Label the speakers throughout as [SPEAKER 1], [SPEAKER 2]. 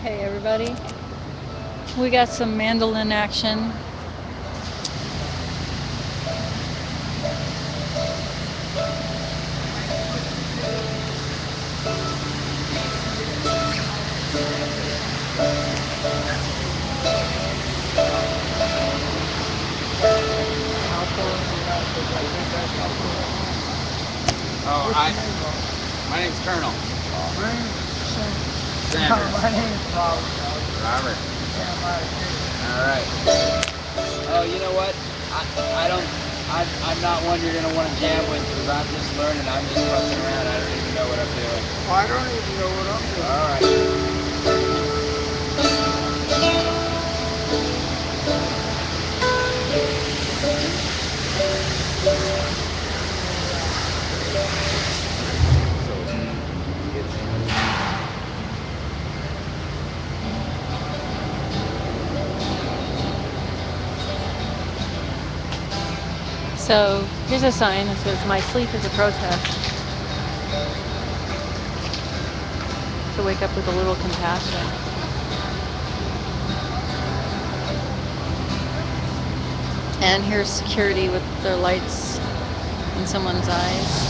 [SPEAKER 1] Hey everybody, we got some mandolin action.
[SPEAKER 2] Oh, my name's Colonel.
[SPEAKER 3] My name's
[SPEAKER 2] Sanders.
[SPEAKER 3] my name's Robert.
[SPEAKER 2] Robert.
[SPEAKER 3] Yeah, my name.
[SPEAKER 2] All right. Oh, you know what? I'm not one you're gonna want to jam with because I'm just learning. I'm just fucking around. I don't even know what I'm doing.
[SPEAKER 3] Well, I don't even know what I'm doing.
[SPEAKER 2] All right. So, it's
[SPEAKER 1] So here's a sign that says, "My sleep is a protest." To wake up with a little compassion. And here's security with their lights in someone's eyes.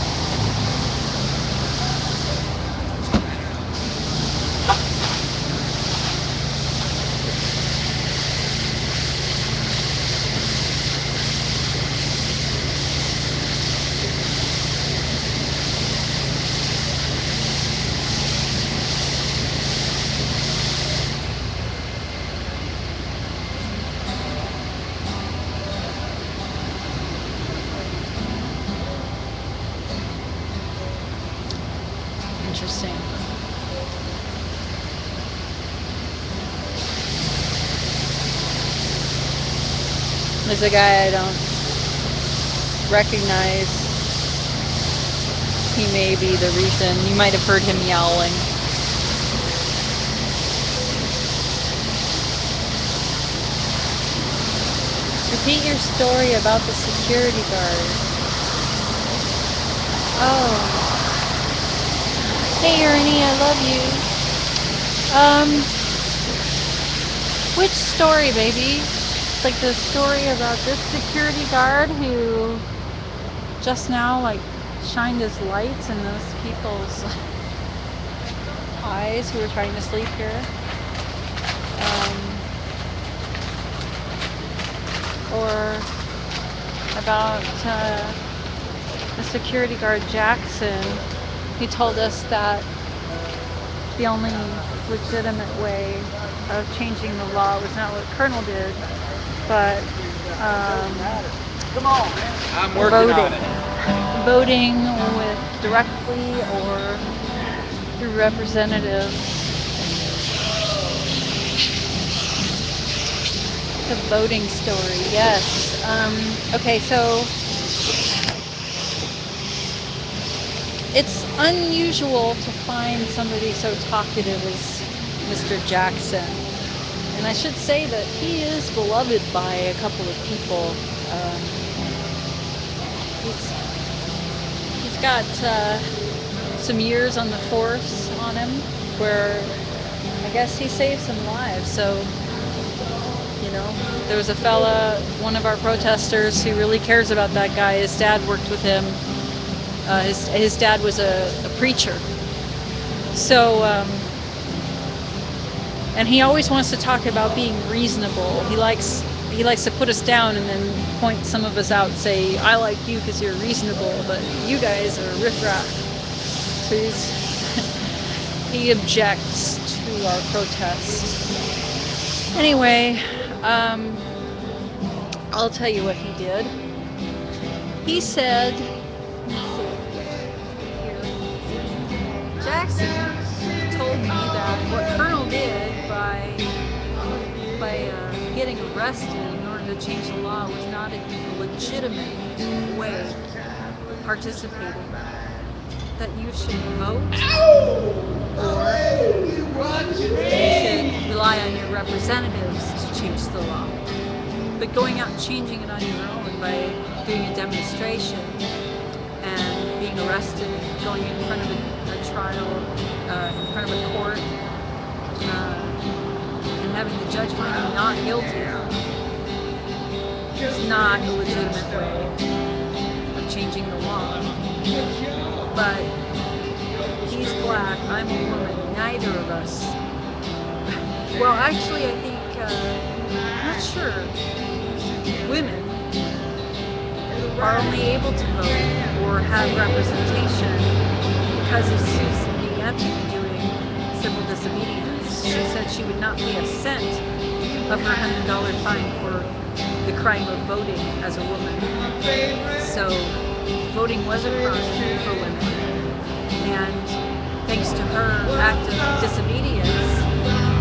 [SPEAKER 1] Interesting. There's a guy I don't recognize. He may be the reason. You might have heard him yowling. Repeat your story about the security guard. Oh. Hey Ernie, I love you. Which story, baby? Like the story about this security guard who just now like shined his lights in those people's eyes who were trying to sleep here. Or about the security guard Jackson who told us that the only legitimate way of changing the law was not what Colonel did, but
[SPEAKER 3] Come on, man.
[SPEAKER 2] I'm working
[SPEAKER 1] voting.
[SPEAKER 2] on it.
[SPEAKER 1] Voting with directly or through representatives. The voting story, yes. Okay, so it's unusual to find somebody so talkative as Mr. Jackson. And I should say that he is beloved by a couple of people. He's he's got some years on the force on him, where I guess he saved some lives. So there was a fella, one of our protesters, who really cares about that guy. His dad worked with him. His dad was a preacher. So and he always wants to talk about being reasonable. He likes to put us down and then point some of us out, say, "I like you because you're reasonable, but you guys are riffraff." So he objects to our protest. Anyway, I'll tell you what he did. He said, let me see here. Jackson told me that what Colonel did by getting arrested in order to change the law was not a legitimate way of participating. That you should vote or you should rely on your representatives to change the law. But going out and changing it on your own by doing a demonstration and being arrested and going in front of a trial, in front of a court, having the judge find him not guilty is not a legitimate way of changing the law. But he's black, I'm a woman, neither of us. Well, actually, I think, I'm not sure. Women are only able to vote or have representation because of Susan B. Anthony doing civil disobedience. She said she would not pay a cent of her $100 fine for the crime of voting as a woman. So voting was a crime for women, and thanks to her act of disobedience,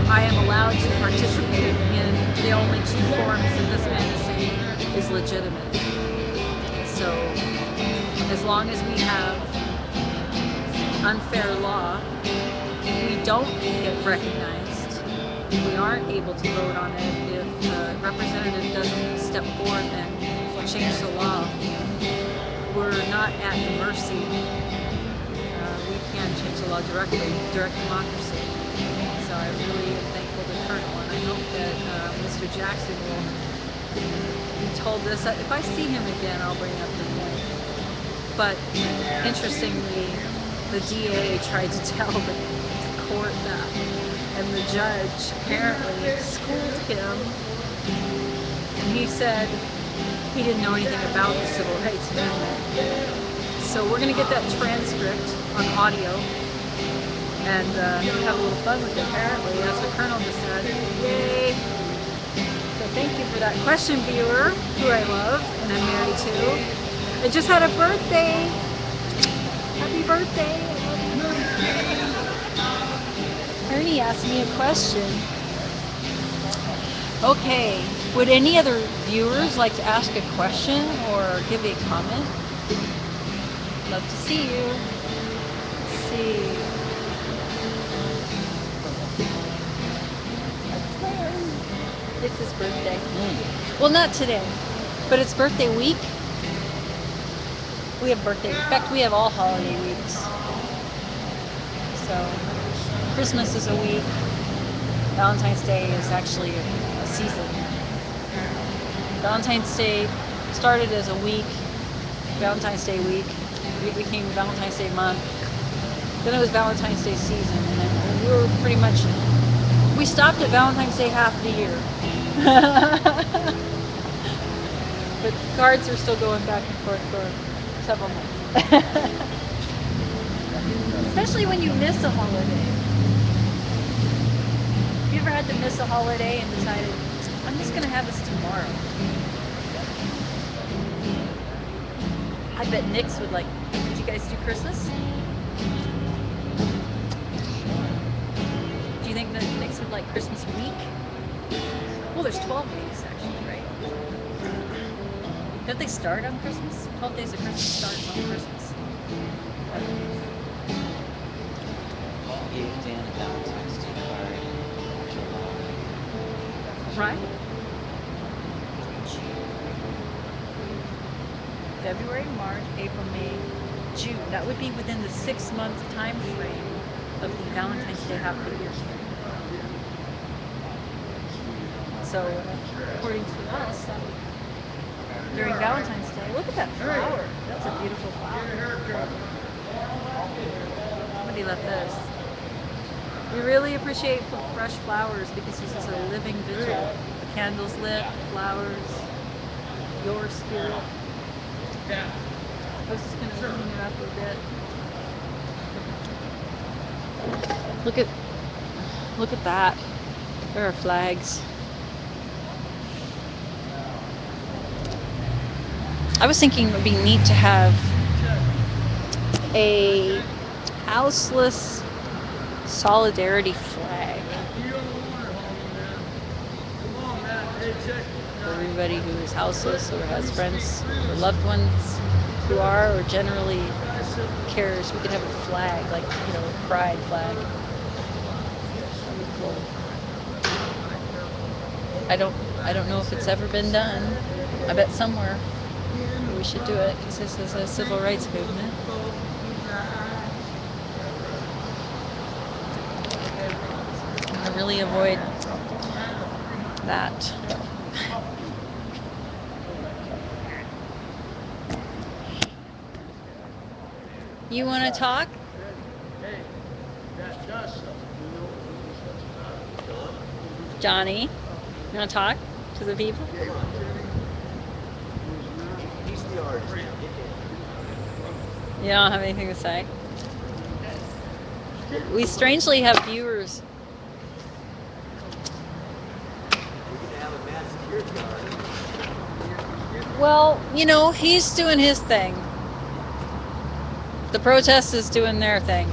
[SPEAKER 1] I am allowed to participate in the only two forms that this man is saying is legitimate. So as long as we have unfair law, we don't get recognized, we aren't able to vote on it if the representative doesn't step forth and change the law. We're not at the mercy. We can change the law directly, direct democracy. So I really am thankful to Colonel, and I hope that Mr. Jackson will be told this. If I see him again, I'll bring it up to him. But interestingly, the DA tried to tell the court that, and the judge apparently schooled him, and he said he didn't know anything about the Civil Rights Amendment. So we're going to get that transcript on audio and have a little fun with it. Apparently, that's what Colonel just said. Yay! So thank you for that question, viewer, who I love and I'm married to. I just had a birthday. Happy birthday. I love you. Ernie asked me a question. Okay, would any other viewers like to ask a question or give a comment? Love to see you. Let's see. It's his birthday. Well, not today, but it's birthday week. We have birthday. In fact, we have all holiday weeks. So Christmas is a week. Valentine's Day is actually a season. Valentine's Day started as a week, Valentine's Day week. It became Valentine's Day month. Then it was Valentine's Day season, and then we were pretty much, we stopped at Valentine's Day half the year. But cards are still going back and forth for several months. Especially when you miss a holiday. Have you ever had to miss a holiday and decided, I'm just going to have this tomorrow? I bet Nix would like, did you guys do Christmas? Do you think that Nix would like Christmas week? Well, there's 12 weeks actually, right? Don't they start on Christmas? 12 days of Christmas starts on Christmas.
[SPEAKER 2] Gave Dan a Valentine's Day card in July.
[SPEAKER 1] Right. February, March, April, May, June. That would be within the 6-month time frame of the Valentine's Day half the year. So, according to us, during Valentine's Day, look at that flower. That's a beautiful flower. Somebody left this. We really appreciate fresh flowers because this is a living vigil. The candles lit, flowers, your spirit. I was just going to clean it up a bit. Look at that. There are flags. I was thinking it would be neat to have a houseless solidarity flag. For everybody who is houseless or has friends or loved ones who are or generally cares, we could have a flag, like, you know, a pride flag. That'd be cool. I don't know if it's ever been done. I bet somewhere. We should do it because this is a civil rights movement. I want to really avoid that. You want to talk?
[SPEAKER 3] Hey, that does something. You know
[SPEAKER 1] Johnny, you want to talk to the people?
[SPEAKER 3] Come on, Jenny. Was not.
[SPEAKER 4] He's the artist. Get
[SPEAKER 1] You don't have anything to say? We strangely have viewers.
[SPEAKER 4] We need to have a mad security guard.
[SPEAKER 1] Well, you know, he's doing his thing. The protest is doing their thing.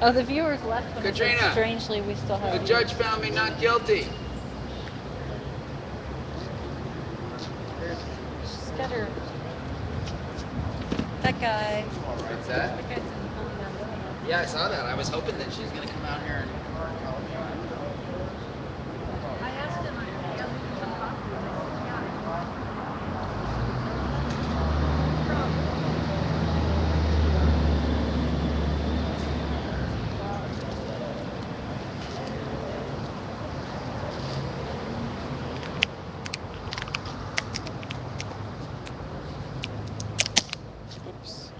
[SPEAKER 1] Oh, the viewers left when I said
[SPEAKER 2] Katrina,
[SPEAKER 1] strangely we still have
[SPEAKER 2] the
[SPEAKER 1] viewers.
[SPEAKER 2] judge found me not guilty.
[SPEAKER 1] She's got her. That guy.
[SPEAKER 2] What's that?
[SPEAKER 1] That guy's been pulling down his pants.
[SPEAKER 2] Yeah, I saw that. I was hoping that she's gonna come out here and help me.
[SPEAKER 1] I asked him if he hasn't come and talked to you, and he said, yeah, I can talk to you. Oops.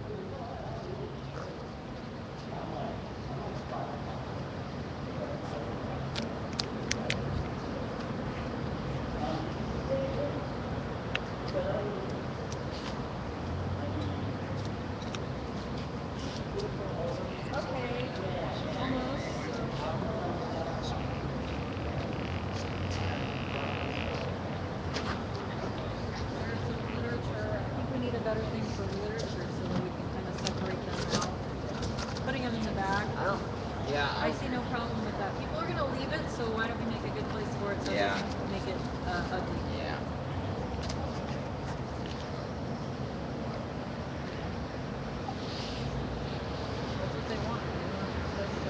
[SPEAKER 1] Okay, almost. There's some literature. I think we need a better thing for literature so that we can kind of separate them out. Putting them in the back. I see no problem with that. People are going to leave it, so why don't we make a good place for it so it doesn't make it ugly.
[SPEAKER 2] Yeah.
[SPEAKER 1] That's what they want. They want us to.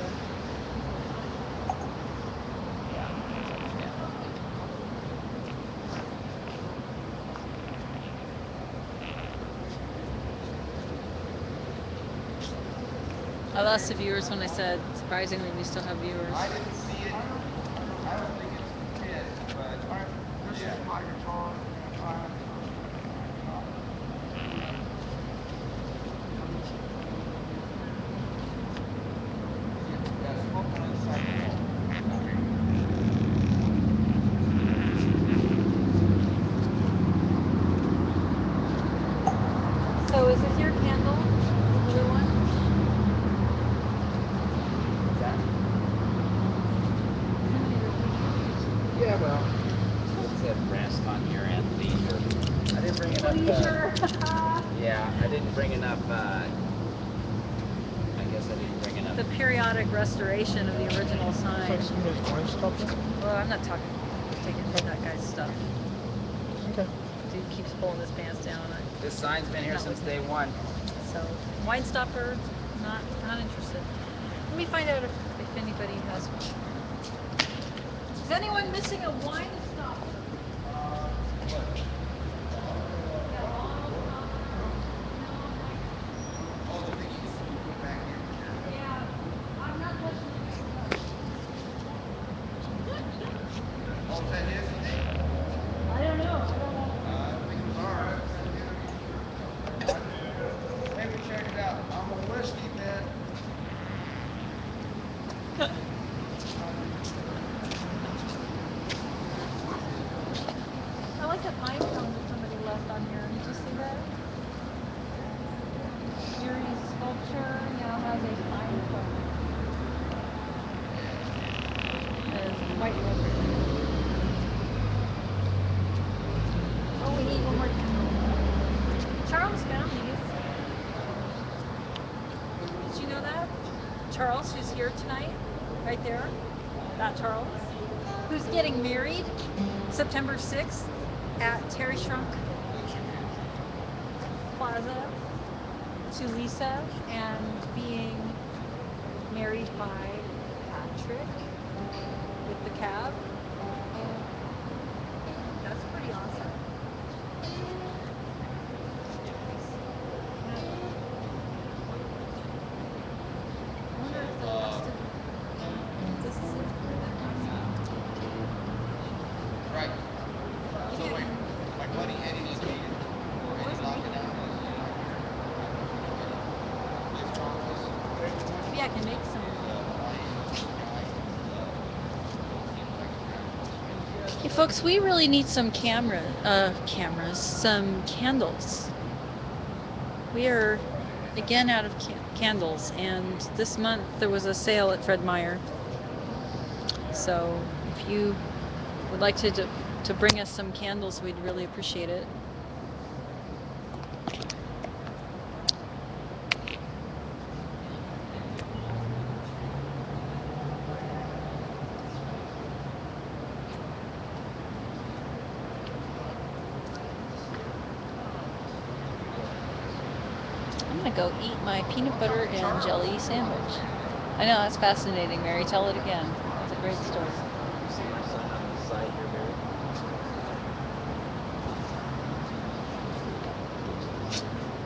[SPEAKER 1] I lost the viewers when I said, surprisingly, we still have viewers.
[SPEAKER 3] I didn't see it. I don't think it's fit, but this is my guitar. Yeah, smoke one inside the wall.
[SPEAKER 1] So is this your candle? The blue one?
[SPEAKER 2] What's that? Yeah, well, it said rest on your end, leisure. I didn't bring enough.
[SPEAKER 1] Leisure.
[SPEAKER 2] Yeah, I didn't bring enough. I guess I didn't bring enough.
[SPEAKER 1] The periodic restoration of the original sign.
[SPEAKER 5] Like somebody's wine stuff there?
[SPEAKER 1] Well, I'm not talking. I'm taking that guy's stuff.
[SPEAKER 5] Okay.
[SPEAKER 1] Dude keeps pulling his pants down.
[SPEAKER 2] This sign's been here
[SPEAKER 1] Not
[SPEAKER 2] since
[SPEAKER 1] with
[SPEAKER 2] day
[SPEAKER 1] me.
[SPEAKER 2] one.
[SPEAKER 1] So, wine stopper, not interested. Let me find out if anybody has one. Is anyone missing a wine stopper? Yeah, bottle stopper. No, not.
[SPEAKER 3] Oh, the thing you put back here.
[SPEAKER 1] Yeah, I'm not touching the big stuff.
[SPEAKER 3] Oh, is that his, you think?
[SPEAKER 1] I don't know. I don't want.
[SPEAKER 3] I don't think it was ours. Maybe check it out. I'm a whiskey man.
[SPEAKER 1] I like the pine cone that somebody left on here. Did you see that? Yuri's sculpture now has a pine cone. As white woman. Oh, we need one more candle. Charles found these. Did you know that? Charles, who's here tonight, right there. That Charles, who's getting married September 6th at Terry Shrunk Plaza to Lisa and being married by Patrick with the cab. That's pretty awesome. Hey folks, we really need some cameras, some candles. We are again out of candles, and this month there was a sale at Fred Meyer. So if you would like to bring us some candles, we'd really appreciate it. I'm gonna go eat my peanut butter and jelly sandwich. I know, that's fascinating, Mary. Tell it again. It's a great story.
[SPEAKER 4] You see my sign on the side here, Mary?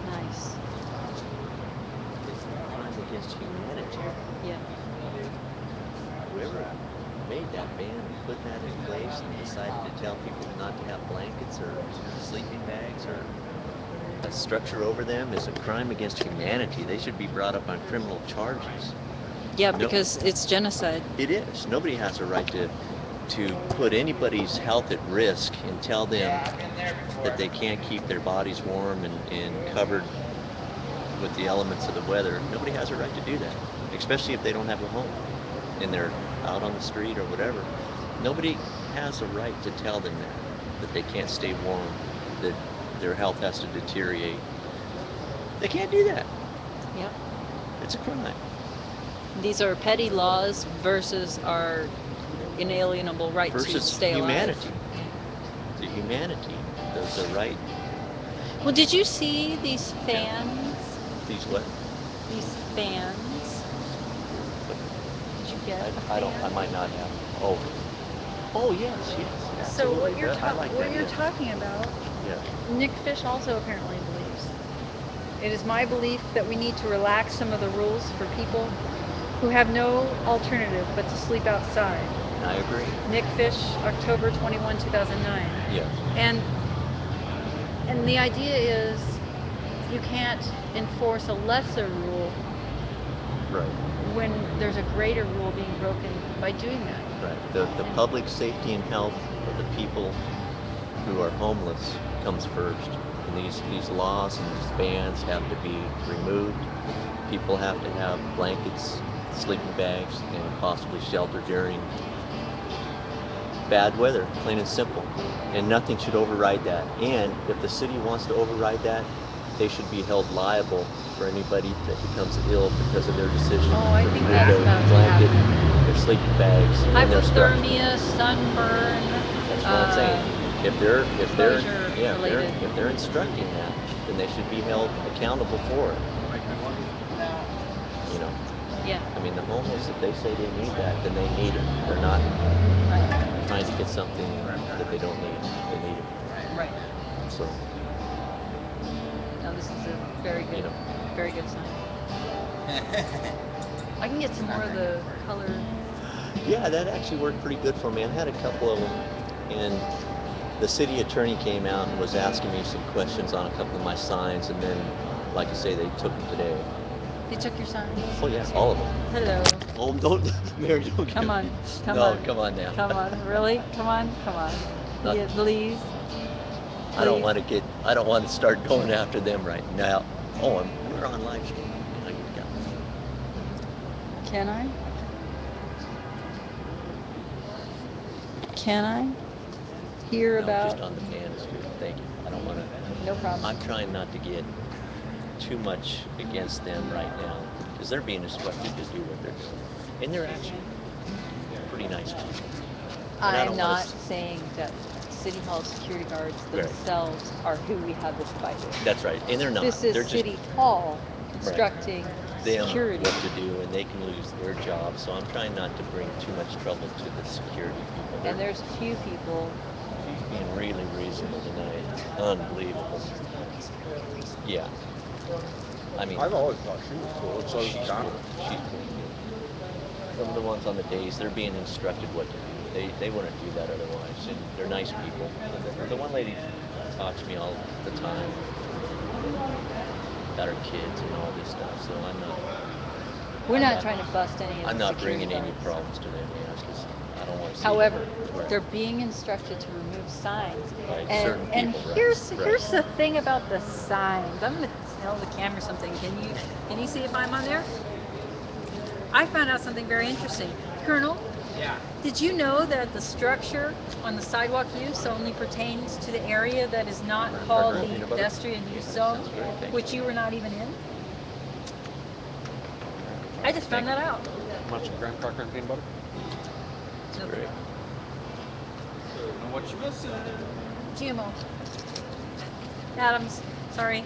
[SPEAKER 1] Nice.
[SPEAKER 4] It's a crime against humanity.
[SPEAKER 1] Yeah.
[SPEAKER 4] Whoever made that ban and put that in place and decided to tell people not to have blankets or sleeping bags or a structure over them is a crime against humanity. They should be brought up on criminal charges.
[SPEAKER 1] Yeah,
[SPEAKER 4] No,
[SPEAKER 1] because it's genocide.
[SPEAKER 4] it is. Nobody has a right to put anybody's health at risk and tell them that they can't keep their bodies warm and covered with the elements of the weather. Nobody has a right to do that, especially if they don't have a home and they're out on the street or whatever. Nobody has a right to tell them that they can't stay warm, that their health has to deteriorate. They can't do that.
[SPEAKER 1] Yep.
[SPEAKER 4] It's a crime.
[SPEAKER 1] These are petty laws versus our inalienable right to
[SPEAKER 4] Versus
[SPEAKER 1] stay
[SPEAKER 4] humanity.
[SPEAKER 1] alive.
[SPEAKER 4] The humanity, the right.
[SPEAKER 1] Well, did you see these fans?
[SPEAKER 4] These what?
[SPEAKER 1] These fans?
[SPEAKER 4] What?
[SPEAKER 1] Did you get a
[SPEAKER 4] I
[SPEAKER 1] fan?
[SPEAKER 4] don't. I might not have. Oh. Oh yes, yes,
[SPEAKER 1] So
[SPEAKER 4] absolutely. I like
[SPEAKER 1] what
[SPEAKER 4] that.
[SPEAKER 1] you're
[SPEAKER 4] Yes.
[SPEAKER 1] talking about,
[SPEAKER 4] Yeah.
[SPEAKER 1] Nick Fish also apparently believes. It is my belief that we need to relax some of the rules for people who have no alternative but to sleep outside.
[SPEAKER 4] I agree.
[SPEAKER 1] Nick Fish, October 21, 2009.
[SPEAKER 4] Yes.
[SPEAKER 1] And and the idea is you can't enforce a lesser rule
[SPEAKER 4] Right.
[SPEAKER 1] when there's a greater rule being broken by doing that.
[SPEAKER 4] Right. The public safety and health of the people who are homeless comes first. And these laws and these bans have to be removed. People have to have blankets, sleeping bags, and possibly shelter during bad weather, plain and simple. And nothing should override that. And if the city wants to override that, they should be held liable for anybody that becomes ill because of their decision
[SPEAKER 1] Oh, I
[SPEAKER 4] to
[SPEAKER 1] think
[SPEAKER 4] remove
[SPEAKER 1] that's
[SPEAKER 4] their
[SPEAKER 1] about to
[SPEAKER 4] blanket,
[SPEAKER 1] happen.
[SPEAKER 4] their sleeping bags, and their structure.
[SPEAKER 1] Hypothermia, sunburn,
[SPEAKER 4] That's what I'm saying.
[SPEAKER 1] exposure related.
[SPEAKER 4] If they're instructing that, then they should be held accountable for it.
[SPEAKER 3] Now,
[SPEAKER 4] You know,
[SPEAKER 1] Yeah,
[SPEAKER 4] I mean, the homeless, if they say they need that, then they need it. They're not
[SPEAKER 1] right,
[SPEAKER 4] trying to get something that they don't need. They need it.
[SPEAKER 1] right.
[SPEAKER 4] So,
[SPEAKER 1] Now this is a
[SPEAKER 4] you know,
[SPEAKER 1] very good sign. I can get some more of the color.
[SPEAKER 4] yeah, that actually worked pretty good for me. I had a couple of them, and the city attorney came out and was asking me some questions on a couple of my signs, and then, like I say, they took them today.
[SPEAKER 1] They took your signs.
[SPEAKER 4] Oh yeah, all of them.
[SPEAKER 1] Hello.
[SPEAKER 4] Oh, don't, Mary, don't
[SPEAKER 1] Come
[SPEAKER 4] give
[SPEAKER 1] on.
[SPEAKER 4] me.
[SPEAKER 1] Come
[SPEAKER 4] No,
[SPEAKER 1] on.
[SPEAKER 4] come on now.
[SPEAKER 1] Come on. Really? Come on. Come on.
[SPEAKER 4] Not,
[SPEAKER 1] Yeah, please.
[SPEAKER 4] I don't
[SPEAKER 1] Please.
[SPEAKER 4] want to get. I don't want to start going after them right now. Oh, we're on live stream. Yeah, I got.
[SPEAKER 1] Can I? Can I hear
[SPEAKER 4] No,
[SPEAKER 1] about?
[SPEAKER 4] just on the fan is good. Thank you. I don't want to.
[SPEAKER 1] No problem.
[SPEAKER 4] I'm trying not to get too much against them right now because they're being instructed to do what they're doing, and they're actually pretty nice people. And I
[SPEAKER 1] I'm
[SPEAKER 4] don't want
[SPEAKER 1] not
[SPEAKER 4] to.
[SPEAKER 1] saying that City Hall security guards
[SPEAKER 4] Right.
[SPEAKER 1] themselves are who we have this fight with.
[SPEAKER 4] That's right, and they're not.
[SPEAKER 1] This is
[SPEAKER 4] They're just
[SPEAKER 1] City Hall
[SPEAKER 4] right.
[SPEAKER 1] instructing
[SPEAKER 4] Them
[SPEAKER 1] security.
[SPEAKER 4] what to do, and they can lose their job. So I'm trying not to bring too much trouble to the security people.
[SPEAKER 1] And there's a few people.
[SPEAKER 4] She's being really reasonable tonight. Unbelievable. Yeah. I mean,
[SPEAKER 5] I've always thought she was cool, and so is
[SPEAKER 4] she's
[SPEAKER 5] Donna.
[SPEAKER 4] cool. She's cool. Some of the ones on the days, they're being instructed what to do. They wouldn't do that otherwise, and they're nice people. The one lady talks to me all the time about her kids and all this stuff. So
[SPEAKER 1] We're
[SPEAKER 4] I'm
[SPEAKER 1] not
[SPEAKER 4] not
[SPEAKER 1] trying to bust any of
[SPEAKER 4] I'm
[SPEAKER 1] the
[SPEAKER 4] not
[SPEAKER 1] security
[SPEAKER 4] bringing any
[SPEAKER 1] guards.
[SPEAKER 4] problems to them, yeah, because I don't want to see
[SPEAKER 1] However,
[SPEAKER 4] that. Right.
[SPEAKER 1] they're being instructed to remove signs.
[SPEAKER 4] Right,
[SPEAKER 1] And
[SPEAKER 4] certain people, right,
[SPEAKER 1] here's
[SPEAKER 4] right.
[SPEAKER 1] here's the thing about the signs. I'm gonna tell the camera something. Can you see if I'm on there? I found out something very interesting. Colonel,
[SPEAKER 2] Yeah.
[SPEAKER 1] did you know that the structure on the sidewalk use only pertains to the area that is not called
[SPEAKER 5] Cracker and
[SPEAKER 1] the
[SPEAKER 5] peanut butter?
[SPEAKER 1] pedestrian use
[SPEAKER 4] That
[SPEAKER 1] zone,
[SPEAKER 4] sounds great, thank
[SPEAKER 1] which
[SPEAKER 4] you.
[SPEAKER 1] you were not even in? I just found
[SPEAKER 4] Thank
[SPEAKER 1] that out.
[SPEAKER 5] Want some graham cracker and peanut butter?
[SPEAKER 4] It's
[SPEAKER 1] No,
[SPEAKER 4] great.
[SPEAKER 2] Don't know what you're missing.
[SPEAKER 1] GMO. Adams, sorry.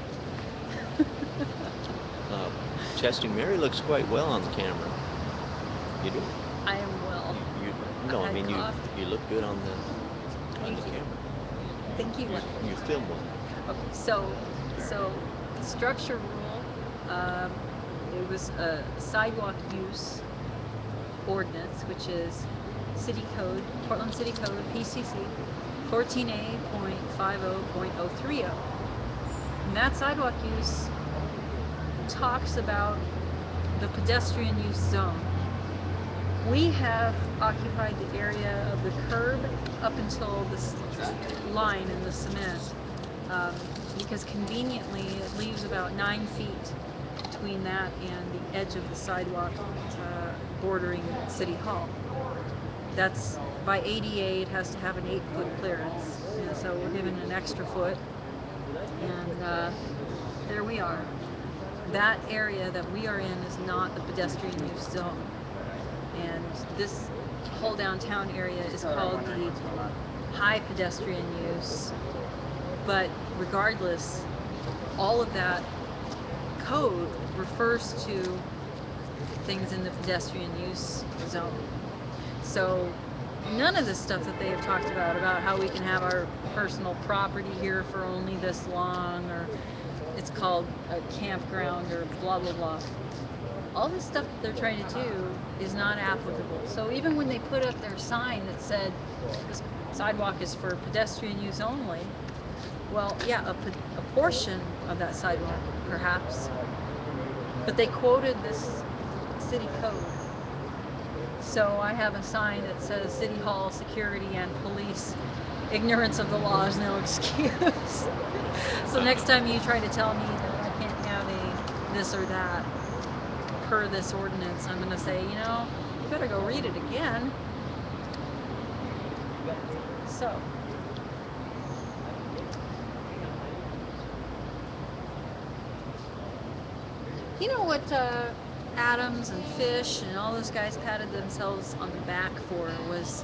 [SPEAKER 4] Uh, Testing Mary looks quite well on the camera. You do.
[SPEAKER 1] I am well.
[SPEAKER 4] No, I
[SPEAKER 1] I
[SPEAKER 4] mean
[SPEAKER 1] coughed.
[SPEAKER 4] you look good on the
[SPEAKER 1] Thank you.
[SPEAKER 4] camera.
[SPEAKER 1] Thank you.
[SPEAKER 4] You film well.
[SPEAKER 1] Okay, so structure rule, um, it was a sidewalk use ordinance, which is city code, Portland City Code, PCC, 14A.50.030. And that sidewalk use talks about the pedestrian use zone. We have occupied the area of the curb up until this line in the cement, um, because conveniently it leaves about 9 feet between that and the edge of the sidewalk bordering City Hall. That's by ADA, it has to have an 8-foot clearance, and so we're given an extra foot, and there we are. That area that we are in is not the pedestrian use zone, and this whole downtown area is called the high pedestrian use. But regardless, all of that code refers to things in the pedestrian use zone. So none of the stuff that they have talked about how we can have our personal property here for only this long, or it's called a campground, or blah blah blah, all the stuff that they're trying to do is not applicable. So even when they put up their sign that said this sidewalk is for pedestrian use only, well, yeah, a portion of that sidewalk, perhaps, but they quoted this city code. So I have a sign that says City Hall security and police, ignorance of the law is no excuse. So next time you try to tell me that I can't have a this or that per this ordinance, I'm going to say, you better go read it again. So, you know what Adams and Fish and all those guys patted themselves on the back for was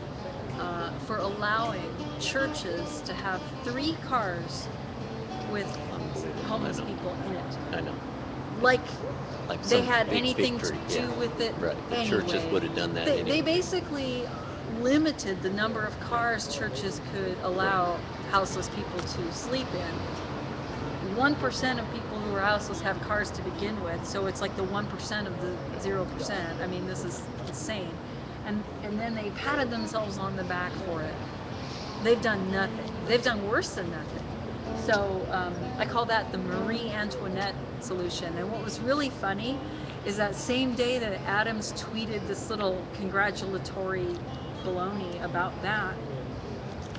[SPEAKER 1] for allowing churches to have 3 cars with homeless
[SPEAKER 4] I know.
[SPEAKER 1] people in it.
[SPEAKER 4] I know.
[SPEAKER 1] Like they
[SPEAKER 4] Some
[SPEAKER 1] had
[SPEAKER 4] big
[SPEAKER 1] anything
[SPEAKER 4] victory.
[SPEAKER 1] to do
[SPEAKER 4] Yeah.
[SPEAKER 1] with it
[SPEAKER 4] Right. The
[SPEAKER 1] anyway.
[SPEAKER 4] churches would have done that
[SPEAKER 1] They
[SPEAKER 4] anyway.
[SPEAKER 1] basically limited the number of cars churches could allow houseless people to sleep in. 1% of people who are houseless have cars to begin with, so it's like the 1% of the 0%. I mean, this is insane. And then they patted themselves on the back for it. They've done nothing. They've done worse than nothing. So I call that the Marie Antoinette solution. And what was really funny is that same day that Adams tweeted this little congratulatory baloney about that,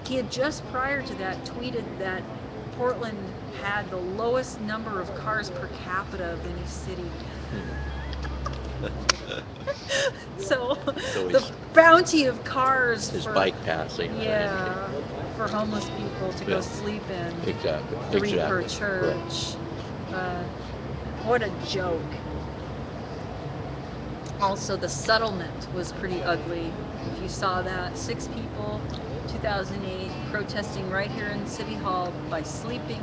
[SPEAKER 1] he had just prior to that tweeted that Portland had the lowest number of cars per capita of any city. So
[SPEAKER 4] So
[SPEAKER 1] the bounty of cars
[SPEAKER 4] his
[SPEAKER 1] for
[SPEAKER 4] bike passing or anything.
[SPEAKER 1] for homeless people to go
[SPEAKER 4] Yeah.
[SPEAKER 1] sleep in,
[SPEAKER 4] Exactly.
[SPEAKER 1] 3 per
[SPEAKER 4] Exactly.
[SPEAKER 1] church. Uh, what a joke. Also, the settlement was pretty ugly. If you saw that, 6 people, 2008, protesting right here in City Hall by sleeping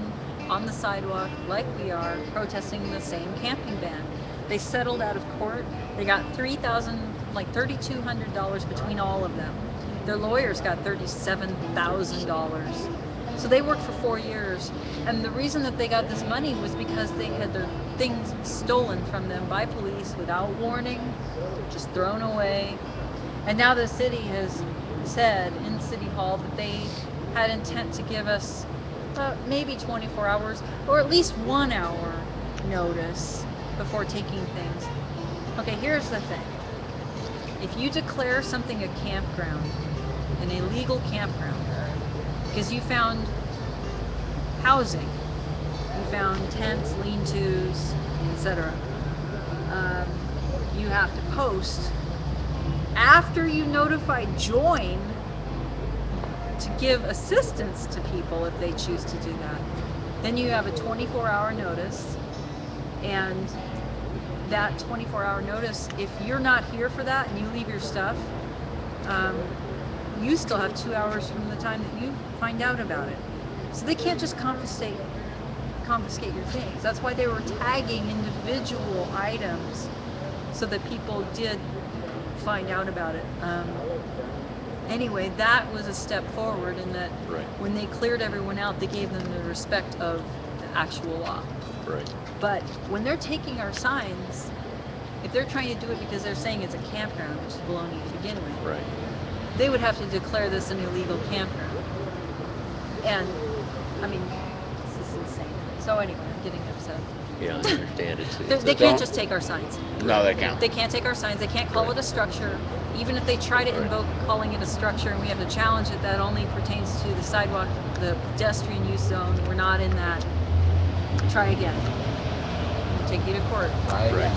[SPEAKER 1] on the sidewalk like we are, protesting the same camping ban. They settled out of court. They got $3,200 between all of them. Their lawyers got $37,000. So they worked for 4 years, and the reason that they got this money was because they had their things stolen from them by police without warning, just thrown away. And now the city has said in City Hall that they had intent to give us maybe 24 hours or at least 1 hour notice before taking things. Okay, here's the thing. if you declare something a campground, an illegal campground, because you found housing, you found tents, lean-tos, etc., you have to post after you notify join to give assistance to people if they choose to do that. Then you have a 24-hour notice, and that 24-hour notice, if you're not here for that and you leave your stuff, you still have 2 hours from the time that you find out about it. So they can't just confiscate your things. That's why they were tagging individual items so that people did find out about it. Anyway, that was a step forward in that
[SPEAKER 4] Right.
[SPEAKER 1] when they cleared everyone out, they gave them the respect of the actual law.
[SPEAKER 4] Right.
[SPEAKER 1] But when they're taking our signs, if they're trying to do it because they're saying it's a campground, which is baloney to begin with,
[SPEAKER 4] Right.
[SPEAKER 1] they would have to declare this an illegal campground. And, I mean, this is insane. So anyway, I'm getting upset.
[SPEAKER 4] Yeah, I understand.
[SPEAKER 1] They can't just take our signs.
[SPEAKER 6] No, they can't.
[SPEAKER 1] They can't take our signs. They can't call
[SPEAKER 4] Right.
[SPEAKER 1] it a structure. Even if they try to
[SPEAKER 4] Right.
[SPEAKER 1] invoke calling it a structure and we have to challenge it, that only pertains to the sidewalk, the pedestrian use zone. We're not in that. Try again. We'll take you to court.
[SPEAKER 4] Right.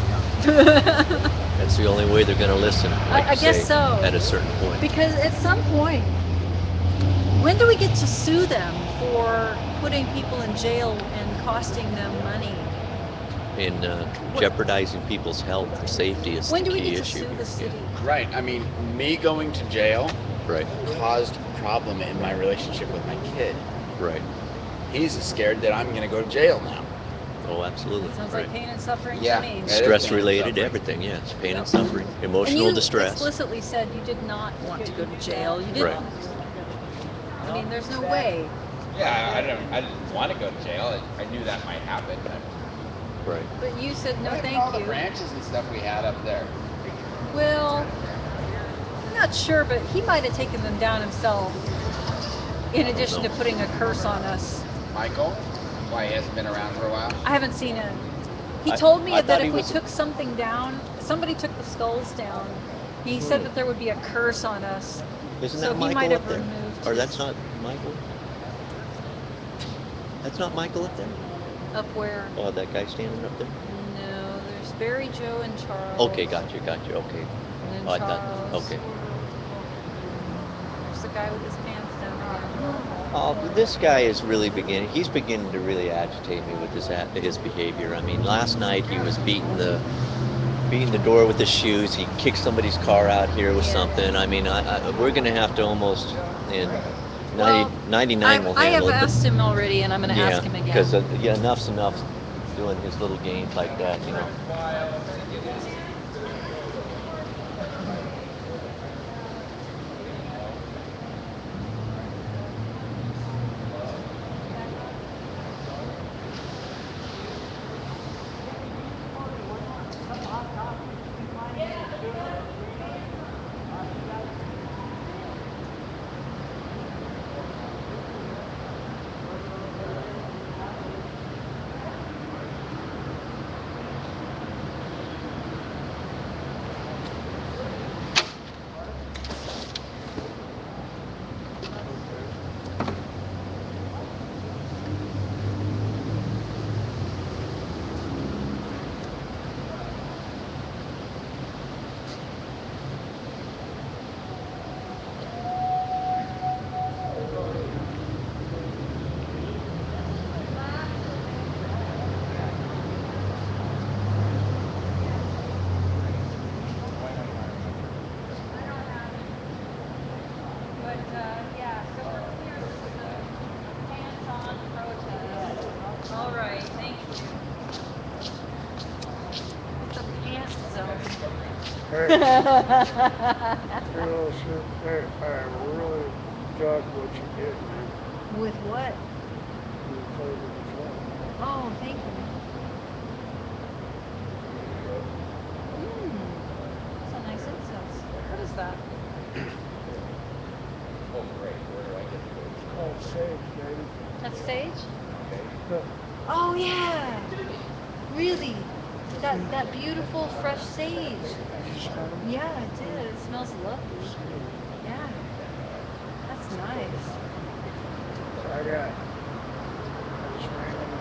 [SPEAKER 4] That's the only way they're going to listen. Like
[SPEAKER 1] I
[SPEAKER 4] you
[SPEAKER 1] guess
[SPEAKER 4] say,
[SPEAKER 1] so.
[SPEAKER 4] At a certain point.
[SPEAKER 1] Because at some point, when do we get to sue them for putting people in jail and costing them money?
[SPEAKER 4] In jeopardizing people's health and safety is
[SPEAKER 1] When
[SPEAKER 4] the
[SPEAKER 1] do we
[SPEAKER 4] key
[SPEAKER 1] get to
[SPEAKER 4] issue
[SPEAKER 1] sue
[SPEAKER 4] here.
[SPEAKER 1] the city?
[SPEAKER 6] Right. I mean, me going to jail
[SPEAKER 4] Right.
[SPEAKER 6] caused a problem in my relationship with my kid.
[SPEAKER 4] Right.
[SPEAKER 6] He's scared that I'm going to go to jail now.
[SPEAKER 4] Oh, absolutely.
[SPEAKER 1] Sounds
[SPEAKER 4] right.
[SPEAKER 1] like pain and suffering
[SPEAKER 6] Yeah.
[SPEAKER 1] to me.
[SPEAKER 6] It is
[SPEAKER 4] Stress
[SPEAKER 6] pain and
[SPEAKER 4] related,
[SPEAKER 6] suffering.
[SPEAKER 4] everything. Yes. Pain
[SPEAKER 1] Yep.
[SPEAKER 4] and suffering,
[SPEAKER 1] And
[SPEAKER 4] emotional
[SPEAKER 1] you
[SPEAKER 4] distress.
[SPEAKER 1] explicitly said you did not want to go to jail. You didn't.
[SPEAKER 4] Right.
[SPEAKER 1] I mean, there's no way.
[SPEAKER 2] Yeah, I didn't want to go to jail. I knew that might happen.
[SPEAKER 4] Right.
[SPEAKER 1] But you said no,
[SPEAKER 2] What happened to
[SPEAKER 1] thank
[SPEAKER 2] all the
[SPEAKER 1] you.
[SPEAKER 2] branches and stuff we had up there?
[SPEAKER 1] Well, I'm not sure, but he might have taken them down himself. In addition to
[SPEAKER 4] know.
[SPEAKER 1] putting a curse on us.
[SPEAKER 2] Michael? Why, he hasn't been around for a while?
[SPEAKER 1] I haven't seen him. He
[SPEAKER 4] I-
[SPEAKER 1] told me
[SPEAKER 4] I
[SPEAKER 1] that
[SPEAKER 4] thought
[SPEAKER 1] if
[SPEAKER 4] he
[SPEAKER 1] we
[SPEAKER 4] was-
[SPEAKER 1] took something down, somebody took the skulls down. He said that there would be a curse on us.
[SPEAKER 4] Isn't
[SPEAKER 1] So
[SPEAKER 4] that
[SPEAKER 1] he might
[SPEAKER 4] Michael
[SPEAKER 1] have
[SPEAKER 4] up there?
[SPEAKER 1] removed
[SPEAKER 4] Or
[SPEAKER 1] his-
[SPEAKER 4] that's not Michael? That's not Michael up there?
[SPEAKER 1] Up where?
[SPEAKER 4] Oh, that guy standing up there?
[SPEAKER 1] No, there's Barry, Joe, and Charles.
[SPEAKER 4] Okay, gotcha. Okay.
[SPEAKER 1] And then
[SPEAKER 4] Oh, I
[SPEAKER 1] Charles.
[SPEAKER 4] thought, okay.
[SPEAKER 1] There's the guy with his pants down here.
[SPEAKER 4] Oh, this guy is really he's beginning to really agitate me with his behavior. I mean, last night he was beating the door with his shoes. He kicked somebody's car out here with
[SPEAKER 1] Yeah.
[SPEAKER 4] something. I mean, we're going to have to almost, in
[SPEAKER 1] Well,
[SPEAKER 4] 99 will
[SPEAKER 1] I have
[SPEAKER 4] handle it.
[SPEAKER 1] asked him already, and I'm going to
[SPEAKER 4] Yeah,
[SPEAKER 1] ask him again.
[SPEAKER 4] because enough's enough doing his little games like that, you know.
[SPEAKER 1] But yeah, so we're clear. This is a hands-on protest. All right, thank you. It's a pants zone.
[SPEAKER 3] Hey, you know, sir, hey, I really dug what you did, man.
[SPEAKER 1] With what?
[SPEAKER 3] You closing the floor.
[SPEAKER 1] Oh, thank you. That's a nice incense. What is that?
[SPEAKER 2] Oh, great. Where do I get to
[SPEAKER 3] It's called sage, baby.
[SPEAKER 1] That's sage?
[SPEAKER 3] Look,
[SPEAKER 1] Oh yeah. Really? That beautiful fresh sage.
[SPEAKER 3] You smell them?
[SPEAKER 1] Yeah, I did. It smells lovely. Yeah, that's nice.
[SPEAKER 3] I just ran in,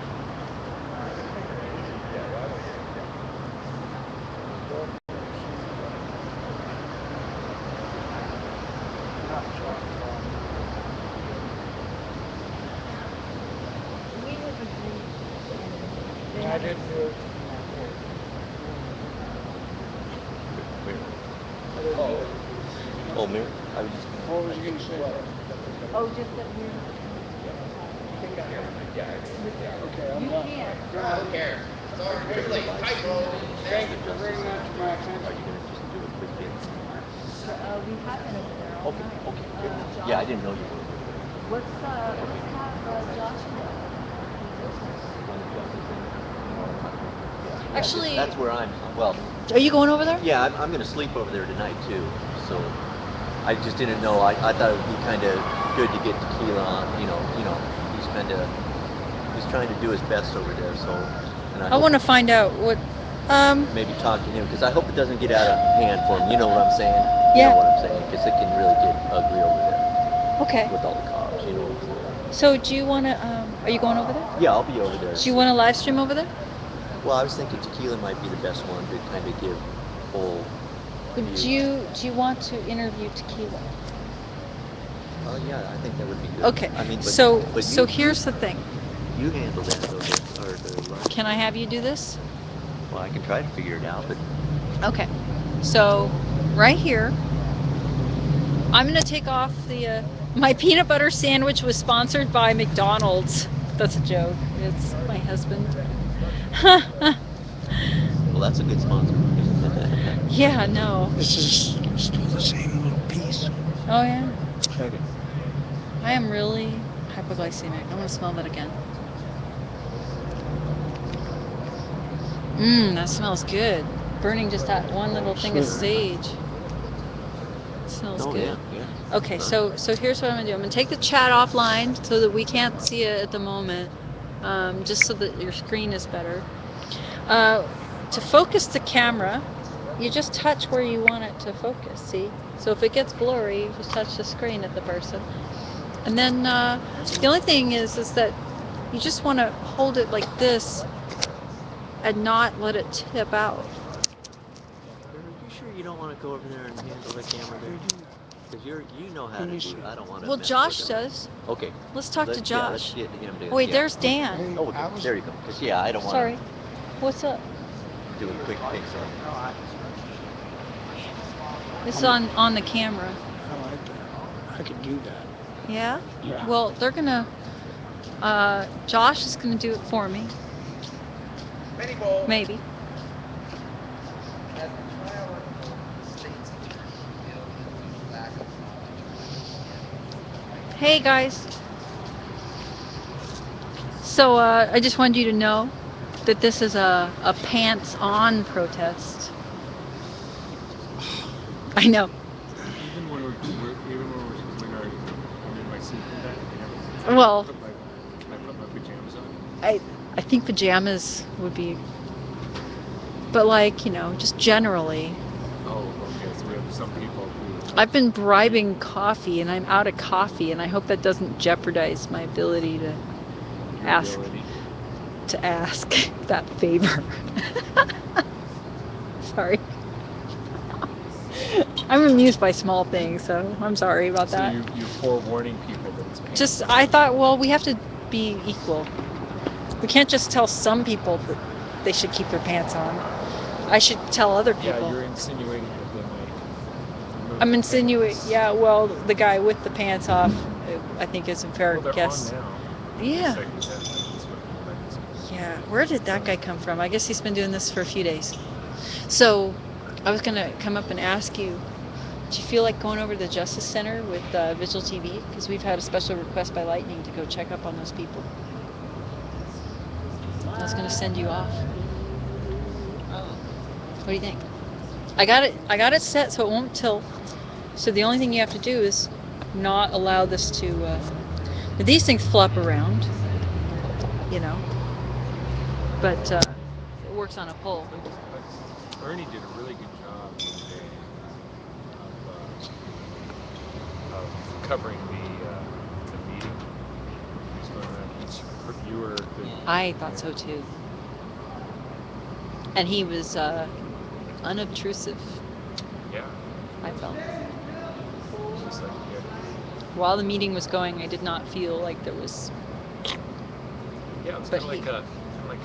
[SPEAKER 3] I think it was the dog place. Not chocolate.
[SPEAKER 1] We have agreed.
[SPEAKER 3] Yeah, I didn't do it.
[SPEAKER 4] Mary.
[SPEAKER 3] I didn't do it.
[SPEAKER 4] Oh, Mary, I was just gonna.
[SPEAKER 3] What was you gonna say?
[SPEAKER 1] Oh, just that we're not.
[SPEAKER 3] Okay, I'm
[SPEAKER 1] You
[SPEAKER 3] done.
[SPEAKER 1] can't.
[SPEAKER 3] Go ahead.
[SPEAKER 4] For the live stream and
[SPEAKER 3] Thank
[SPEAKER 4] the
[SPEAKER 3] you for
[SPEAKER 4] Justice
[SPEAKER 3] bringing that
[SPEAKER 4] Center,
[SPEAKER 3] to my attention.
[SPEAKER 4] are you gonna just do a quick hit?
[SPEAKER 1] We have been over there all
[SPEAKER 4] Okay,
[SPEAKER 1] night.
[SPEAKER 4] okay, good.
[SPEAKER 1] Josh,
[SPEAKER 4] Yeah, I didn't know you were over there.
[SPEAKER 1] let's have Josh go.
[SPEAKER 4] On the Justice Center? Yeah,
[SPEAKER 1] Actually,
[SPEAKER 4] that's where I'm, well,
[SPEAKER 1] are you going over there?
[SPEAKER 4] yeah, I'm gonna sleep over there tonight too, so I just didn't know, I thought it would be kinda good to get Tequila on, he's trying to do his best over there, so, and I
[SPEAKER 1] I
[SPEAKER 4] hope,
[SPEAKER 1] want to find out what.
[SPEAKER 4] maybe talk to him, because I hope it doesn't get out of hand for him, you know what I'm saying? You
[SPEAKER 1] Yeah.
[SPEAKER 4] know what I'm saying, because it can really get ugly over there
[SPEAKER 1] Okay.
[SPEAKER 4] with all the cops, you know what I'm saying?
[SPEAKER 1] So do you want to? Are you going over there?
[SPEAKER 4] Yeah, I'll be over there.
[SPEAKER 1] Do you want to live stream over there?
[SPEAKER 4] Well, I was thinking Tequila might be the best one to kind of give full view.
[SPEAKER 1] Do you want to interview Tequila?
[SPEAKER 4] Yeah, I think that would be good.
[SPEAKER 1] Okay.
[SPEAKER 4] I mean,
[SPEAKER 1] So
[SPEAKER 4] but
[SPEAKER 1] here's the thing.
[SPEAKER 4] you handle that though, or the live.
[SPEAKER 1] Can I have you do this?
[SPEAKER 4] Well, I can try to figure it out, but
[SPEAKER 1] Okay. So right here, I'm gonna take off the. My peanut butter sandwich was sponsored by McDonald's. That's a joke. It's my husband.
[SPEAKER 4] well, that's a good sponsor.
[SPEAKER 1] Yeah, no.
[SPEAKER 3] This is still the same little piece.
[SPEAKER 1] Oh yeah.
[SPEAKER 4] Okay.
[SPEAKER 1] I am really hypoglycemic. I want to smell that again. That smells good. Burning just that one little thing of
[SPEAKER 3] Sugar.
[SPEAKER 1] sage. It smells
[SPEAKER 4] Oh
[SPEAKER 1] good.
[SPEAKER 4] yeah.
[SPEAKER 1] Okay,
[SPEAKER 4] Nice.
[SPEAKER 1] so here's what I'm gonna do. I'm gonna take the chat offline so that we can't see it at the moment, just so that your screen is better. To focus the camera, you just touch where you want it to focus. See? So if it gets blurry, you just touch the screen at the person. And then the only thing is that you just want to hold it like this and not let it tip out.
[SPEAKER 4] Are you sure you don't want to go over there and handle the camera there? Because you know how
[SPEAKER 3] Let
[SPEAKER 4] to
[SPEAKER 3] me
[SPEAKER 4] do
[SPEAKER 3] see.
[SPEAKER 4] it. I don't want to
[SPEAKER 1] Well,
[SPEAKER 4] mess
[SPEAKER 1] Josh
[SPEAKER 4] with it.
[SPEAKER 1] does.
[SPEAKER 4] Okay.
[SPEAKER 1] Let's talk to
[SPEAKER 4] Yeah, let's
[SPEAKER 1] Josh.
[SPEAKER 4] get him to.
[SPEAKER 1] Oh, wait,
[SPEAKER 4] Yeah.
[SPEAKER 1] there's Dan.
[SPEAKER 3] Hey,
[SPEAKER 4] Oh, okay. There you go. Because yeah, I don't want
[SPEAKER 1] Sorry.
[SPEAKER 4] to
[SPEAKER 1] What's up?
[SPEAKER 4] do a quick fix on it.
[SPEAKER 1] It's on the camera.
[SPEAKER 3] I like that. I could do that.
[SPEAKER 1] Yeah?
[SPEAKER 3] Yeah.
[SPEAKER 1] Well, they're gonna. Josh is gonna do it for me. Maybe. Hey guys. So I just wanted you to know that this is a pants-on protest. I know.
[SPEAKER 5] Even when we're in our I'm in my sleeping bag.
[SPEAKER 1] Well,
[SPEAKER 5] I put my pajamas on.
[SPEAKER 1] I think pajamas would be, but like just generally.
[SPEAKER 5] Oh, okay. So we have some people who
[SPEAKER 1] I've been bribing coffee, and I'm out of coffee, and I hope that doesn't jeopardize my ability to
[SPEAKER 5] your
[SPEAKER 1] ask
[SPEAKER 5] ability.
[SPEAKER 1] that favor. Sorry. I'm amused by small things, so I'm sorry about
[SPEAKER 5] So
[SPEAKER 1] that.
[SPEAKER 5] you're forewarning people that it's pants
[SPEAKER 1] Just
[SPEAKER 5] on.
[SPEAKER 1] I thought, well, we have to be equal. We can't just tell some people that they should keep their pants on. I should tell other people.
[SPEAKER 5] Yeah, you're insinuating that they might remove
[SPEAKER 1] I'm
[SPEAKER 5] the
[SPEAKER 1] insinuating.
[SPEAKER 5] pants.
[SPEAKER 1] Yeah, well, the guy with the pants off, I think is a fair
[SPEAKER 5] Well, they're
[SPEAKER 1] guess.
[SPEAKER 5] on now.
[SPEAKER 1] Yeah.
[SPEAKER 5] That's
[SPEAKER 1] Yeah. Where did that guy come from? I guess he's been doing this for a few days. So, I was gonna come up and ask you. Do you feel like going over to the Justice Center with Vigil TV? Because we've had a special request by Lightning to go check up on those people. I was going to send you off. What do you think? I got it set so it won't tilt. So the only thing you have to do is not allow this to. These things flop around, but it works on a pole.
[SPEAKER 5] Ernie did a really good job one day of covering the meeting. He was going around each. You were the.
[SPEAKER 1] I thought
[SPEAKER 5] Yeah.
[SPEAKER 1] so too. And he was unobtrusive,
[SPEAKER 5] Yeah.
[SPEAKER 1] I felt.
[SPEAKER 5] Just like yeah.
[SPEAKER 1] While the meeting was going, I did not feel like there was.
[SPEAKER 5] Yeah, it was
[SPEAKER 1] But
[SPEAKER 5] kind of
[SPEAKER 1] he,
[SPEAKER 5] like a what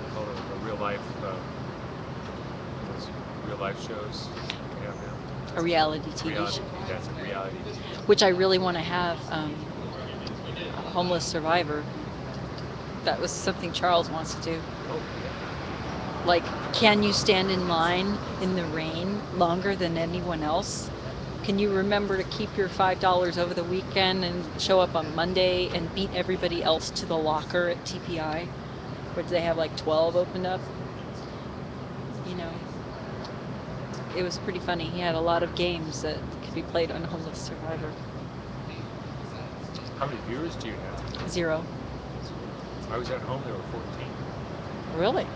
[SPEAKER 5] do you call it, like a real life those real life shows they have now.
[SPEAKER 1] a
[SPEAKER 5] That's kind
[SPEAKER 1] reality
[SPEAKER 5] of
[SPEAKER 1] TV
[SPEAKER 5] reality.
[SPEAKER 1] show,
[SPEAKER 5] That's a reality TV.
[SPEAKER 1] which I really want to have. Homeless Survivor. That was something Charles wants to do.
[SPEAKER 5] Oh yeah.
[SPEAKER 1] Like, can you stand in line in the rain longer than anyone else? Can you remember to keep your $5 over the weekend and show up on Monday and beat everybody else to the locker at TPI? Where they have like 12 opened up? You know, it was pretty funny. He had a lot of games that could be played on Homeless Survivor.
[SPEAKER 5] How many viewers do you have?
[SPEAKER 1] 0.
[SPEAKER 5] I was at home. There were 14.
[SPEAKER 1] Really?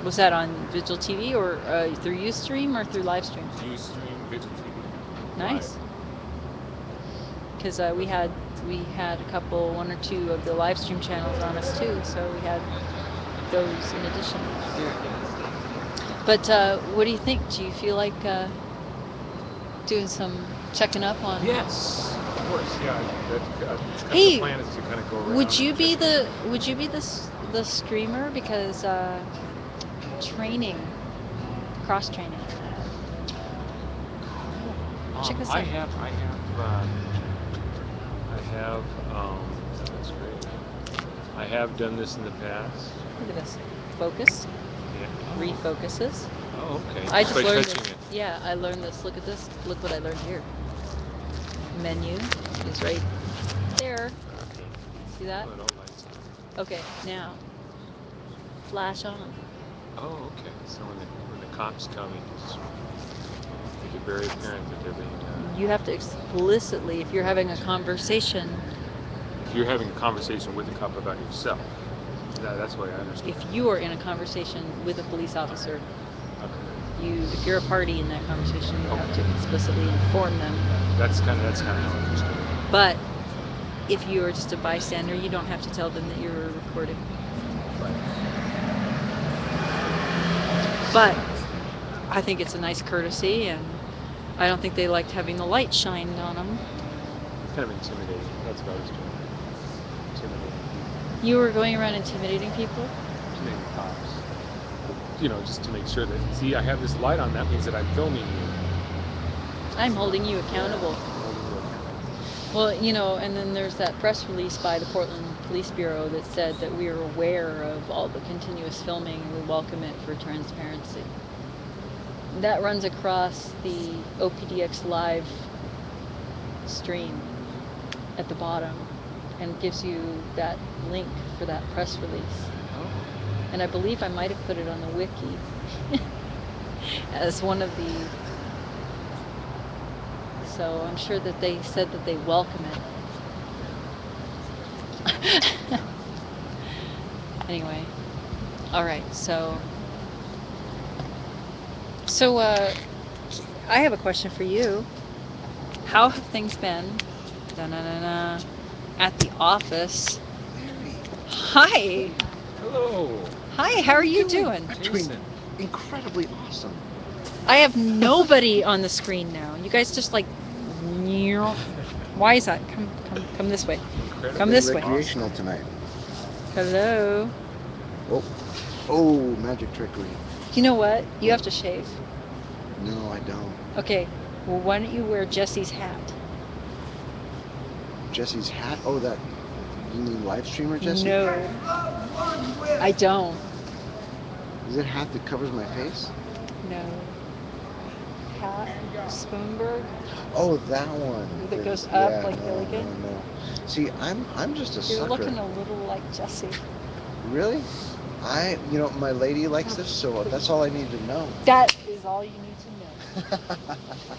[SPEAKER 1] Was that on Vigil TV or through Ustream or through live stream?
[SPEAKER 5] Ustream, Vigil TV,
[SPEAKER 1] Nice.
[SPEAKER 5] live.
[SPEAKER 1] Because we had a couple, one or two of the live stream channels on us too, so we had those in addition. But what do you think? Do you feel like doing some checking up on?
[SPEAKER 5] Yes, of course. Yeah, it's kind of the
[SPEAKER 1] Hey,
[SPEAKER 5] plan is to kind of go around.
[SPEAKER 1] would you
[SPEAKER 5] and
[SPEAKER 1] be
[SPEAKER 5] check
[SPEAKER 1] the would you be the streamer because training, cross training? Check this
[SPEAKER 5] I
[SPEAKER 1] out.
[SPEAKER 5] have, I have, I have. That's great. I have done this in the past.
[SPEAKER 1] Look at this. Focus.
[SPEAKER 5] Yeah.
[SPEAKER 1] Refocuses.
[SPEAKER 5] Oh, okay.
[SPEAKER 1] I
[SPEAKER 5] Just
[SPEAKER 1] just
[SPEAKER 5] by
[SPEAKER 1] learned
[SPEAKER 5] touching
[SPEAKER 1] this.
[SPEAKER 5] it.
[SPEAKER 1] Yeah, I learned this. Look at this. Look what I learned here. Menu is right there.
[SPEAKER 5] Okay.
[SPEAKER 1] See that?
[SPEAKER 5] Oh, it all lights up.
[SPEAKER 1] Okay, now flash on.
[SPEAKER 5] Oh, okay. So when the cops come, you just make it very apparent that they're being.
[SPEAKER 1] You have to explicitly, if you're having a conversation,
[SPEAKER 5] If you're having a conversation with the cop about yourself, that's the way I understand.
[SPEAKER 1] if you are in a conversation with a police officer,
[SPEAKER 5] Okay.
[SPEAKER 1] if you're a party in that conversation, you have to
[SPEAKER 5] Okay.
[SPEAKER 1] explicitly inform them.
[SPEAKER 5] That's kind of how I understood it.
[SPEAKER 1] But if you are just a bystander, you don't have to tell them that you're recording.
[SPEAKER 5] Right.
[SPEAKER 1] But I think it's a nice courtesy, and I don't think they liked having the light shined on them.
[SPEAKER 5] It's kind of intimidating. That's what I was doing. Intimidating people.
[SPEAKER 1] You were going around intimidating people?
[SPEAKER 5] Intimidating cops. Just to make sure that, see, I have this light on. That means that I'm filming you.
[SPEAKER 1] I'm holding you accountable.
[SPEAKER 5] I'm holding you accountable.
[SPEAKER 1] Well, and then there's that press release by the Portland Police Bureau that said that we are aware of all the continuous filming and we welcome it for transparency. That runs across the OPDX Live stream at the bottom and gives you that link for that press release.
[SPEAKER 5] Oh.
[SPEAKER 1] And I believe I might have put it on the wiki as one of the. So I'm sure that they said that they welcome it. Anyway, all right. So I have a question for you. How have things been? Da-na-na-na, at the office.
[SPEAKER 6] Larry,
[SPEAKER 1] Hi.
[SPEAKER 5] Hello.
[SPEAKER 1] Hi. How are you doing?
[SPEAKER 6] I'm doing
[SPEAKER 5] Jason.
[SPEAKER 6] incredibly awesome.
[SPEAKER 1] I have nobody on the screen now. You guys just like. Why is that? Come this way.
[SPEAKER 5] Incredibly
[SPEAKER 1] Come this way.
[SPEAKER 6] Recreational tonight.
[SPEAKER 1] Hello.
[SPEAKER 6] Oh, oh, magic trickery.
[SPEAKER 1] You know what? You have to shave.
[SPEAKER 6] No, I don't.
[SPEAKER 1] Okay. Well, why don't you wear Jesse's hat?
[SPEAKER 6] Jesse's hat. Oh, that. You mean live streamer Jesse?
[SPEAKER 1] No, I don't.
[SPEAKER 6] Is it a hat that covers my face?
[SPEAKER 1] No. Hat, Spoonberg,
[SPEAKER 6] Oh, that one.
[SPEAKER 1] that goes up
[SPEAKER 6] Yeah,
[SPEAKER 1] like
[SPEAKER 6] no,
[SPEAKER 1] Gilligan.
[SPEAKER 6] no, no. See, I'm just a
[SPEAKER 1] You're
[SPEAKER 6] sucker.
[SPEAKER 1] looking a little like Jesse.
[SPEAKER 6] Really? My lady likes this, so that's all I need to know.
[SPEAKER 1] That is all you need to know.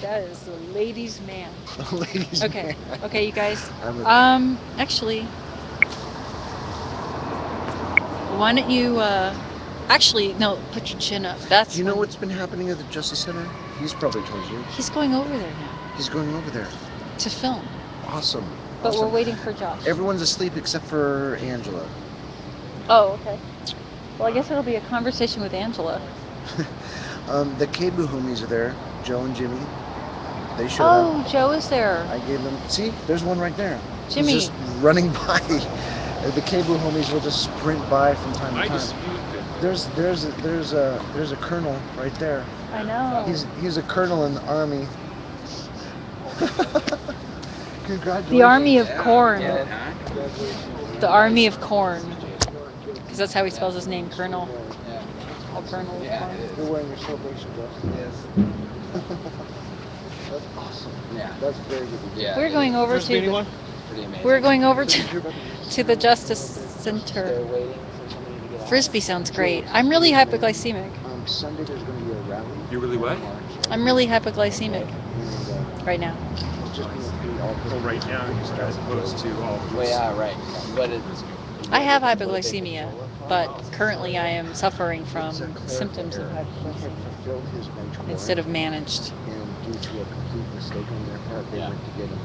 [SPEAKER 1] That is the ladies' man.
[SPEAKER 6] Ladies,
[SPEAKER 1] Okay.
[SPEAKER 6] man.
[SPEAKER 1] Okay, you guys.
[SPEAKER 6] I'm a-
[SPEAKER 1] Actually, why don't you Actually, no, put your chin up. That's
[SPEAKER 6] Do you know
[SPEAKER 1] when-
[SPEAKER 6] what's been happening at the Justice Center? He's probably told you.
[SPEAKER 1] He's going over there now
[SPEAKER 6] He's going over there.
[SPEAKER 1] to film.
[SPEAKER 6] Awesome.
[SPEAKER 1] But we're
[SPEAKER 6] Awesome.
[SPEAKER 1] waiting for Josh.
[SPEAKER 6] Everyone's asleep except for Angela.
[SPEAKER 1] Oh, okay. Well, I guess it'll be a conversation with Angela.
[SPEAKER 6] The Kebu homies are there. Joe and Jimmy. They showed
[SPEAKER 1] Oh,
[SPEAKER 6] up.
[SPEAKER 1] Joe is there.
[SPEAKER 6] I gave them. See, there's one right there.
[SPEAKER 1] Jimmy.
[SPEAKER 6] He's just running by. The Kebu homies will just sprint by from time to
[SPEAKER 5] I
[SPEAKER 6] time.
[SPEAKER 5] disputed it.
[SPEAKER 6] There's a colonel right there.
[SPEAKER 1] I know.
[SPEAKER 6] He's a colonel in the army. Congratulations.
[SPEAKER 1] The Army of
[SPEAKER 2] Yeah,
[SPEAKER 1] Corn.
[SPEAKER 2] get it, huh?
[SPEAKER 1] The Army of Corn. Because that's how he spells his name, Colonel.
[SPEAKER 2] Yeah.
[SPEAKER 1] A Colonel of
[SPEAKER 2] Yeah,
[SPEAKER 1] Corn.
[SPEAKER 2] it
[SPEAKER 6] You're
[SPEAKER 2] is.
[SPEAKER 6] wearing your celebration dress.
[SPEAKER 2] Yes.
[SPEAKER 6] That's awesome.
[SPEAKER 2] Yeah.
[SPEAKER 6] That's very good.
[SPEAKER 2] Yeah.
[SPEAKER 1] We're
[SPEAKER 2] it
[SPEAKER 1] going
[SPEAKER 2] is.
[SPEAKER 1] over
[SPEAKER 5] First
[SPEAKER 1] to
[SPEAKER 5] meeting
[SPEAKER 1] the,
[SPEAKER 5] one?
[SPEAKER 2] Pretty amazing.
[SPEAKER 1] we're going over
[SPEAKER 6] Did you hear
[SPEAKER 1] to
[SPEAKER 6] about the
[SPEAKER 1] to the Justice
[SPEAKER 6] They're
[SPEAKER 1] Center.
[SPEAKER 6] waiting for somebody to get out.
[SPEAKER 1] Frisbee sounds great. I'm really hypoglycemic.
[SPEAKER 6] Sunday there's going to be a rally.
[SPEAKER 5] You really what?
[SPEAKER 1] I'm really hypoglycemic right now.
[SPEAKER 6] It's just being paid all
[SPEAKER 5] Oh, right now, as opposed to all these.
[SPEAKER 2] Well, yeah, right. But it,
[SPEAKER 1] I have hypoglycemia, but currently I am suffering from
[SPEAKER 6] It's a clerical
[SPEAKER 1] symptoms of
[SPEAKER 6] error. He had
[SPEAKER 1] hypoglycemia
[SPEAKER 6] fulfilled his bench warrant,
[SPEAKER 1] instead of managed.
[SPEAKER 6] and due to a complete mistake on their part, they
[SPEAKER 2] Yeah.
[SPEAKER 6] went to get him.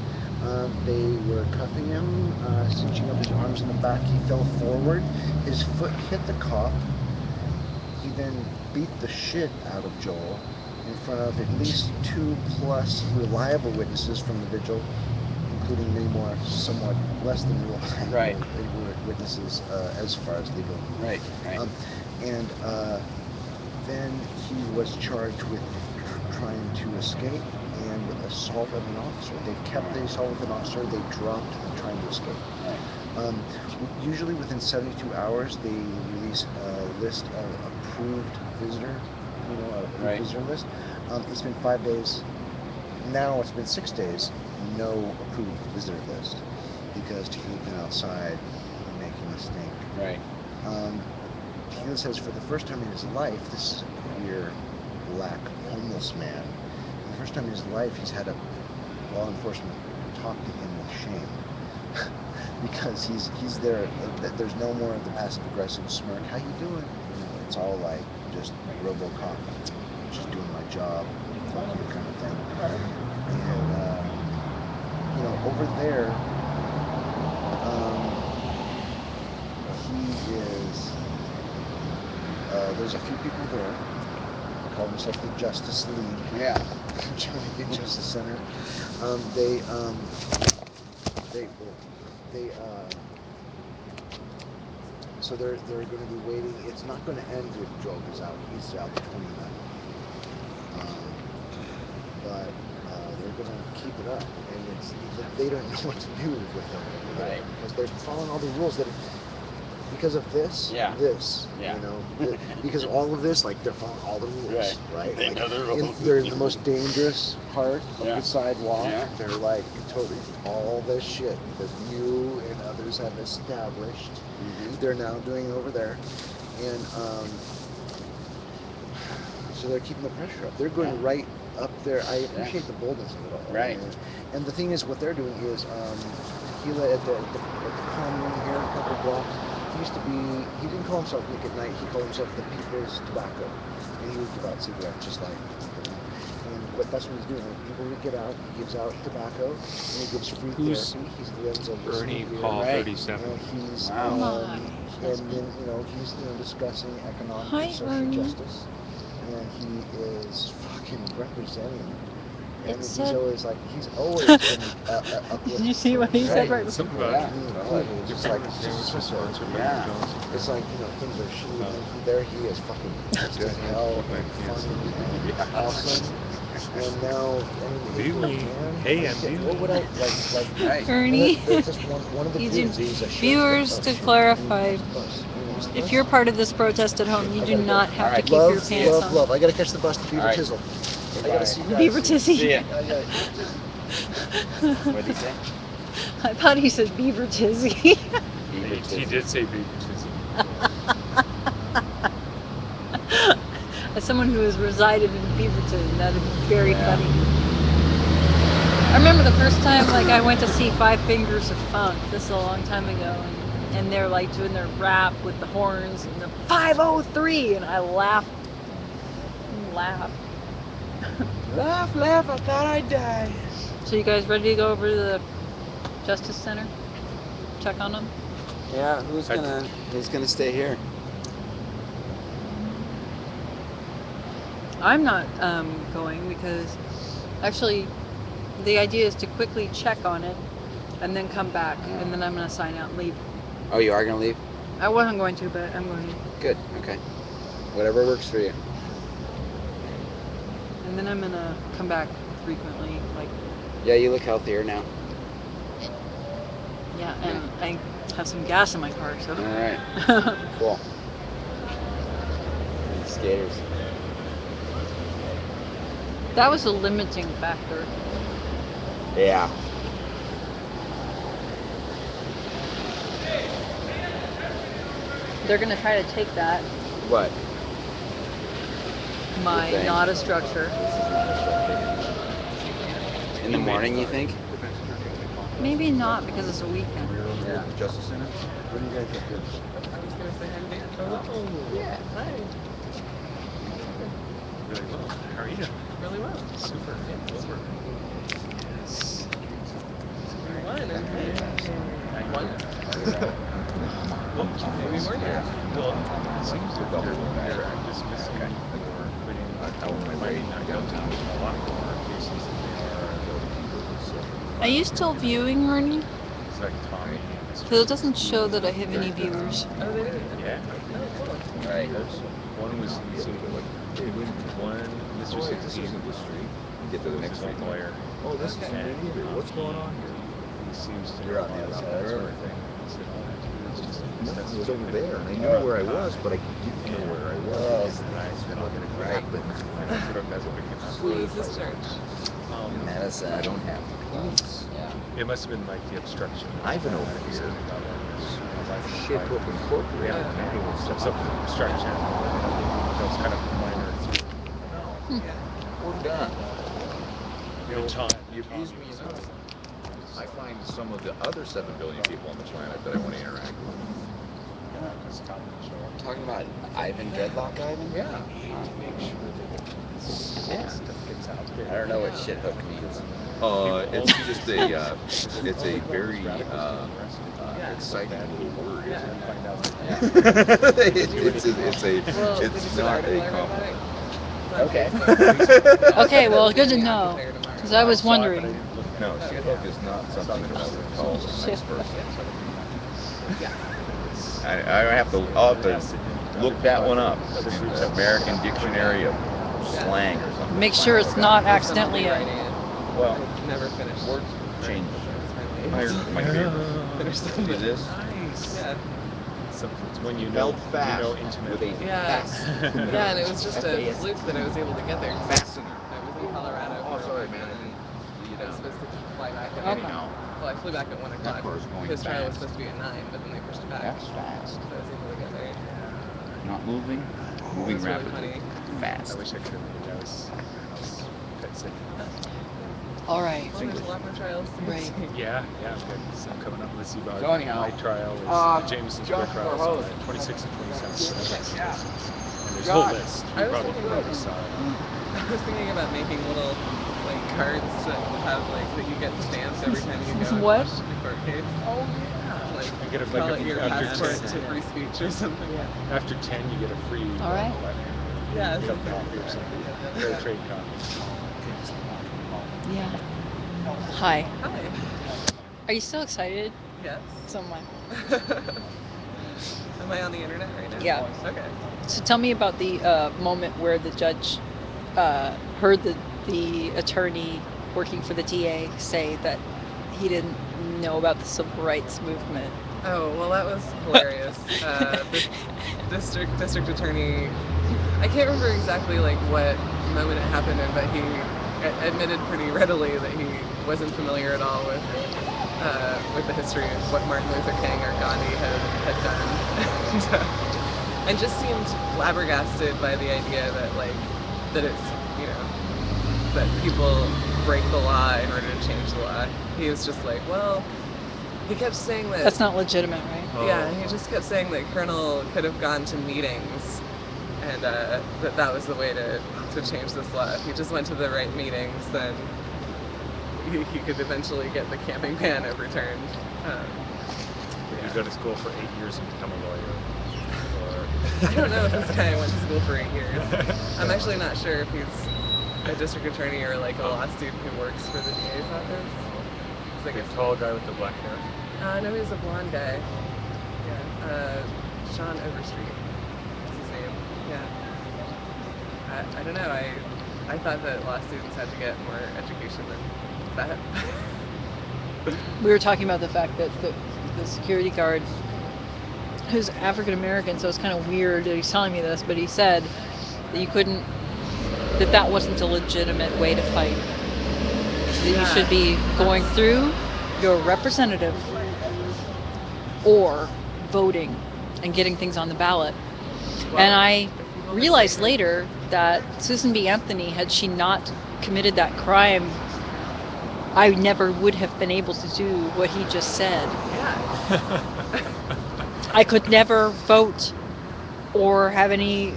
[SPEAKER 6] They were cuffing him, cinching up his arms in the back. He fell forward. His foot hit the cop. He then beat the shit out of Joel in front of at least 2+ reliable witnesses from the vigil, including many more somewhat less than reliable
[SPEAKER 2] Right.
[SPEAKER 6] witnesses as far as legal.
[SPEAKER 2] right, right.
[SPEAKER 6] And then he was charged with trying to escape and with assault of an officer. They kept the assault with an officer. They dropped the trying to escape.
[SPEAKER 2] Right.
[SPEAKER 6] Usually within 72 hours, they release a list of approved visitor, approved
[SPEAKER 2] Right.
[SPEAKER 6] visitor list. It's been 5 days. Now it's been 6 days. No approved visitor list, because to keep them outside, you're making a stink.
[SPEAKER 2] Right.
[SPEAKER 6] He says for the first time in his life, this is a queer, black, homeless man. For the first time in his life, he's had a law enforcement talk to him with shame. Because he's there. There's no more of the passive aggressive smirk. How you doing? It's all like just RoboCop, just doing my job, fuck you kind of thing. And over there, he is. There's a few people there. They call themselves the Justice League.
[SPEAKER 2] Yeah.
[SPEAKER 6] Jamaican Justice Center. So they're going to be waiting. It's not going to end if Joel is out. He's out the 29th. But they're going to keep it up, and they don't know what to do with him over there,
[SPEAKER 2] Right.
[SPEAKER 6] because they're following all the rules that. Because of this,
[SPEAKER 2] Yeah. Yeah.
[SPEAKER 6] Because all of this, like, they're following all the rules, right?
[SPEAKER 2] They
[SPEAKER 6] Like,
[SPEAKER 2] know the rules.
[SPEAKER 6] they're in the most dangerous part of
[SPEAKER 2] Yeah.
[SPEAKER 6] the sidewalk.
[SPEAKER 2] Yeah.
[SPEAKER 6] They're like totally all the shit that you and others have established.
[SPEAKER 2] Mm-hmm.
[SPEAKER 6] They're now doing over there, and so they're keeping the pressure up. They're going
[SPEAKER 2] Yeah.
[SPEAKER 6] right up there. I appreciate the boldness of it all.
[SPEAKER 2] Right.
[SPEAKER 6] And the thing is, what they're doing is, Gila at the commune here, a couple blocks. He didn't call himself Nick at Night. He called himself the People's Tobacco, and he would give out cigarettes, just like. But that's what he's doing. When people would get out, he gives out tobacco, and he gives free
[SPEAKER 5] Who's
[SPEAKER 6] therapy. He lends a
[SPEAKER 5] Ernie
[SPEAKER 6] listening ear.
[SPEAKER 5] Paul
[SPEAKER 2] Right.
[SPEAKER 5] 37?
[SPEAKER 6] And he's
[SPEAKER 2] Wow.
[SPEAKER 1] My
[SPEAKER 6] and
[SPEAKER 1] husband.
[SPEAKER 6] then he's discussing economic
[SPEAKER 1] Hi,
[SPEAKER 6] and social
[SPEAKER 1] Ernie.
[SPEAKER 6] justice, and he is fucking representing.
[SPEAKER 1] It
[SPEAKER 6] He's
[SPEAKER 1] said-
[SPEAKER 6] always been uplifting.
[SPEAKER 1] Did you see what he said right
[SPEAKER 5] Something
[SPEAKER 1] before?
[SPEAKER 5] about
[SPEAKER 6] Including, it's just like
[SPEAKER 5] Peppermint sandwich was sponsored by
[SPEAKER 2] Yeah.
[SPEAKER 5] McDonald's.
[SPEAKER 6] it's like things are shitty, and there he is, fucking pissed as hell and funny and
[SPEAKER 2] Yeah.
[SPEAKER 6] awesome. And now,
[SPEAKER 5] Viewing.
[SPEAKER 6] man,
[SPEAKER 5] Hey,
[SPEAKER 6] like,
[SPEAKER 5] I'm viewing.
[SPEAKER 6] what would I like?
[SPEAKER 2] Right.
[SPEAKER 1] Ernie.
[SPEAKER 6] That's just one of the
[SPEAKER 1] You
[SPEAKER 6] dudes.
[SPEAKER 1] do-
[SPEAKER 6] He's a
[SPEAKER 1] viewers, to clarify, if you're part of this protest at home, you do not have to
[SPEAKER 2] Alright.
[SPEAKER 1] keep your pants on.
[SPEAKER 6] Love. I gotta catch the bus to Beaver
[SPEAKER 2] Alright.
[SPEAKER 6] Tizzle. I
[SPEAKER 2] Bye.
[SPEAKER 6] gotta see you guys.
[SPEAKER 1] Beaver Tizzy.
[SPEAKER 2] See ya.
[SPEAKER 6] I gotta Tizzy.
[SPEAKER 2] What did he say?
[SPEAKER 1] I thought he said Beaver Tizzy.
[SPEAKER 5] He did say Beaver Tizzy.
[SPEAKER 1] As someone who has resided in Beaverton, that is very
[SPEAKER 2] Yeah.
[SPEAKER 1] funny. I remember the first time I went to see Five Fingers of Funk. This is a long time ago, and and they're like doing their rap with the horns and the 503, and I laughed. Laugh.
[SPEAKER 2] Laugh, laugh, I thought I'd die.
[SPEAKER 1] So you guys ready to go over to the Justice Center? Check on them?
[SPEAKER 2] Yeah, who's gonna stay here?
[SPEAKER 1] I'm not going because actually the idea is to quickly check on it and then come back, and then I'm gonna sign out and leave.
[SPEAKER 2] Oh, you are gonna leave?
[SPEAKER 1] I wasn't going to, but I'm going to.
[SPEAKER 2] Good, okay. Whatever works for you.
[SPEAKER 1] And then I'm gonna come back frequently, like
[SPEAKER 2] Yeah, you look healthier now.
[SPEAKER 1] yeah, and I have some gas in my car, so.
[SPEAKER 2] Alright, cool. Skaters.
[SPEAKER 1] That was a limiting factor.
[SPEAKER 2] Yeah.
[SPEAKER 1] They're gonna try to take that,
[SPEAKER 2] What?
[SPEAKER 1] my
[SPEAKER 2] thing.
[SPEAKER 1] not a structure.
[SPEAKER 2] In the morning, you think?
[SPEAKER 1] Maybe not because it's a weekend.
[SPEAKER 2] Yeah.
[SPEAKER 6] Justice Center? What do you guys have good?
[SPEAKER 7] I was gonna say hi to Dan.
[SPEAKER 5] Oh,
[SPEAKER 7] Yeah, hi.
[SPEAKER 5] really well. How are you?
[SPEAKER 7] Really well.
[SPEAKER 5] Super.
[SPEAKER 7] Yes.
[SPEAKER 5] Over. Yes.
[SPEAKER 7] We won, and hey,
[SPEAKER 5] I
[SPEAKER 7] one.
[SPEAKER 5] Well,
[SPEAKER 7] Maybe more here.
[SPEAKER 5] well, it seems that your dismissal or quitting might not go to a lot more cases than they are.
[SPEAKER 1] Are you still viewing, Ernie?
[SPEAKER 5] It's like Tommy.
[SPEAKER 1] Because it doesn't show that I have any viewers.
[SPEAKER 7] Oh, they didn't.
[SPEAKER 5] Yeah.
[SPEAKER 7] Oh, cool.
[SPEAKER 2] Right.
[SPEAKER 5] One was one Mr. 16
[SPEAKER 8] Get to the
[SPEAKER 5] was
[SPEAKER 8] next
[SPEAKER 5] his own
[SPEAKER 8] one.
[SPEAKER 5] lawyer.
[SPEAKER 8] Oh, this is
[SPEAKER 7] Okay.
[SPEAKER 8] new either. What's going on here?
[SPEAKER 5] He seems to
[SPEAKER 6] You're
[SPEAKER 5] know
[SPEAKER 6] on the
[SPEAKER 5] a
[SPEAKER 6] other
[SPEAKER 5] lot
[SPEAKER 6] side
[SPEAKER 5] about
[SPEAKER 6] of
[SPEAKER 5] that
[SPEAKER 6] the
[SPEAKER 5] sort
[SPEAKER 6] river.
[SPEAKER 5] of thing. I said, oh, it's just
[SPEAKER 8] Nothing was over there, and I knew where I was, but I didn't know where I was.
[SPEAKER 2] Oh,
[SPEAKER 5] I said, I'll get a
[SPEAKER 2] right.
[SPEAKER 5] but that's big enough.
[SPEAKER 7] What was this charge?
[SPEAKER 2] Medicine.
[SPEAKER 8] I don't have the clubs.
[SPEAKER 2] Yeah.
[SPEAKER 5] It must have been like the obstruction.
[SPEAKER 8] Ivan over
[SPEAKER 5] It was
[SPEAKER 8] here.
[SPEAKER 5] something about that.
[SPEAKER 8] Shit Hook Incorporated.
[SPEAKER 5] Yeah.
[SPEAKER 8] Now he wants to
[SPEAKER 5] So obstruction. That was kind of minor.
[SPEAKER 8] No, we're done. You know, you abuse me enough. I find some of the other 7 billion people on the planet that I want to interact with.
[SPEAKER 2] Talking about Ivan Dreadlock Ivan?
[SPEAKER 8] Yeah.
[SPEAKER 2] Yeah. I don't know what shit hook means.
[SPEAKER 8] It's just it's a very exciting little word, isn't it?
[SPEAKER 7] Well, did you
[SPEAKER 8] It's
[SPEAKER 7] see the
[SPEAKER 8] not
[SPEAKER 7] article
[SPEAKER 8] a
[SPEAKER 7] I wrote about it?
[SPEAKER 8] compliment.
[SPEAKER 2] Okay.
[SPEAKER 1] Okay, well, good to know. Because I was wondering.
[SPEAKER 8] No, shit hook is not something that I would call a nice person. I'll have to look that one up in the American Dictionary of Slang or something.
[SPEAKER 1] Make sure it's not accidentally
[SPEAKER 7] Writing
[SPEAKER 1] a.
[SPEAKER 7] it.
[SPEAKER 8] Well,
[SPEAKER 7] Never finished.
[SPEAKER 8] words change.
[SPEAKER 7] It's
[SPEAKER 8] My
[SPEAKER 7] finally
[SPEAKER 8] favorite.
[SPEAKER 7] finished
[SPEAKER 8] See
[SPEAKER 7] something.
[SPEAKER 8] this?
[SPEAKER 5] Nice.
[SPEAKER 7] Yeah.
[SPEAKER 5] So it's when you know,
[SPEAKER 8] Held fast with
[SPEAKER 5] intimately.
[SPEAKER 8] a
[SPEAKER 7] Yeah.
[SPEAKER 8] fast.
[SPEAKER 7] Yeah, and it was just a
[SPEAKER 8] F-A-S.
[SPEAKER 7] fluke that I was able to get there.
[SPEAKER 8] Fastener.
[SPEAKER 7] I was in Colorado
[SPEAKER 8] Oh,
[SPEAKER 7] for a
[SPEAKER 8] sorry,
[SPEAKER 7] week,
[SPEAKER 8] man. I
[SPEAKER 7] and
[SPEAKER 8] didn't see you
[SPEAKER 7] I was
[SPEAKER 8] down
[SPEAKER 7] supposed
[SPEAKER 8] there.
[SPEAKER 7] to fly back at
[SPEAKER 1] Okay.
[SPEAKER 8] Anyhow,
[SPEAKER 7] well, I flew back at 1
[SPEAKER 8] that
[SPEAKER 7] o'clock.
[SPEAKER 8] car's going
[SPEAKER 7] His trial was
[SPEAKER 8] fast.
[SPEAKER 7] supposed to be at 9, but then they pushed it back.
[SPEAKER 8] That's fast.
[SPEAKER 7] So I was able to get there.
[SPEAKER 8] Not moving,
[SPEAKER 7] It
[SPEAKER 8] moving
[SPEAKER 7] was really
[SPEAKER 8] rapidly.
[SPEAKER 7] funny.
[SPEAKER 8] Fast.
[SPEAKER 5] I wish I could have made it. I was pet sick.
[SPEAKER 1] All right.
[SPEAKER 7] Well, there's a lot more trials.
[SPEAKER 1] Right.
[SPEAKER 5] Yeah, I've got some coming up. Let's see about
[SPEAKER 2] So anyhow,
[SPEAKER 5] my trial is the Jameson Square
[SPEAKER 2] Josh,
[SPEAKER 5] trial
[SPEAKER 2] our
[SPEAKER 5] is on
[SPEAKER 2] host.
[SPEAKER 5] the 26th and 27th.
[SPEAKER 7] Okay.
[SPEAKER 5] And there's a whole
[SPEAKER 2] Josh.
[SPEAKER 5] list.
[SPEAKER 7] I
[SPEAKER 5] You
[SPEAKER 7] was
[SPEAKER 5] probably
[SPEAKER 7] thinking about-
[SPEAKER 5] saw it.
[SPEAKER 7] I was thinking about making little like cards that have like that you get stamped every time you go and
[SPEAKER 1] What?
[SPEAKER 7] watch the court case.
[SPEAKER 5] Oh yeah.
[SPEAKER 7] Like
[SPEAKER 5] And get a,
[SPEAKER 7] call
[SPEAKER 5] like
[SPEAKER 7] it your
[SPEAKER 5] after
[SPEAKER 7] passport
[SPEAKER 5] 10,
[SPEAKER 7] to free speech or something.
[SPEAKER 5] after 10 you get a free
[SPEAKER 1] All right.
[SPEAKER 7] Yeah,
[SPEAKER 5] cup
[SPEAKER 7] something
[SPEAKER 5] copy
[SPEAKER 7] like
[SPEAKER 5] or
[SPEAKER 7] that.
[SPEAKER 5] something. Fair trade copy.
[SPEAKER 1] Yeah. Hi.
[SPEAKER 7] Hi.
[SPEAKER 1] Are you still excited?
[SPEAKER 7] Yes.
[SPEAKER 1] So am I.
[SPEAKER 7] Am I on the internet right now?
[SPEAKER 1] Yeah.
[SPEAKER 7] Okay.
[SPEAKER 1] So tell me about the moment where the judge heard the attorney working for the DA say that he didn't know about the civil rights movement.
[SPEAKER 7] Oh, well, that was hilarious. The district attorney, I can't remember exactly like what moment it happened in, but he admitted pretty readily that he wasn't familiar at all with the history of what Martin Luther King or Gandhi had done, and just seemed flabbergasted by the idea that it's that people break the law in order to change the law. He was just like, well, He kept saying that.
[SPEAKER 9] That's not legitimate, right?
[SPEAKER 7] Yeah, he just kept saying that Colonel could have gone to meetings, and that was the way to change this law. If he just went to the right meetings, then he could eventually get the camping ban overturned.
[SPEAKER 5] Did he go to school for 8 years and become a lawyer?
[SPEAKER 7] I don't know if this guy went to school for 8 years. I'm actually not sure if he's a district attorney or like a law student who works for the DA's office.
[SPEAKER 5] The tall guy with the black hair?
[SPEAKER 7] No, he was a blonde guy. Yeah, Sean Overstreet is his name. Yeah. I don't know. I thought that law students had to get more education than that.
[SPEAKER 9] We were talking about the fact that the security guard, who's African American, so it's kind of weird that he's telling me this, but he said that you couldn't, that wasn't a legitimate way to fight. That you should be going through your representative or voting and getting things on the ballot.
[SPEAKER 7] Well,
[SPEAKER 9] and I realized later that Susan B. Anthony, had she not committed that crime, I never would have been able to do what he just said.
[SPEAKER 7] Yeah.
[SPEAKER 9] I could never vote or have any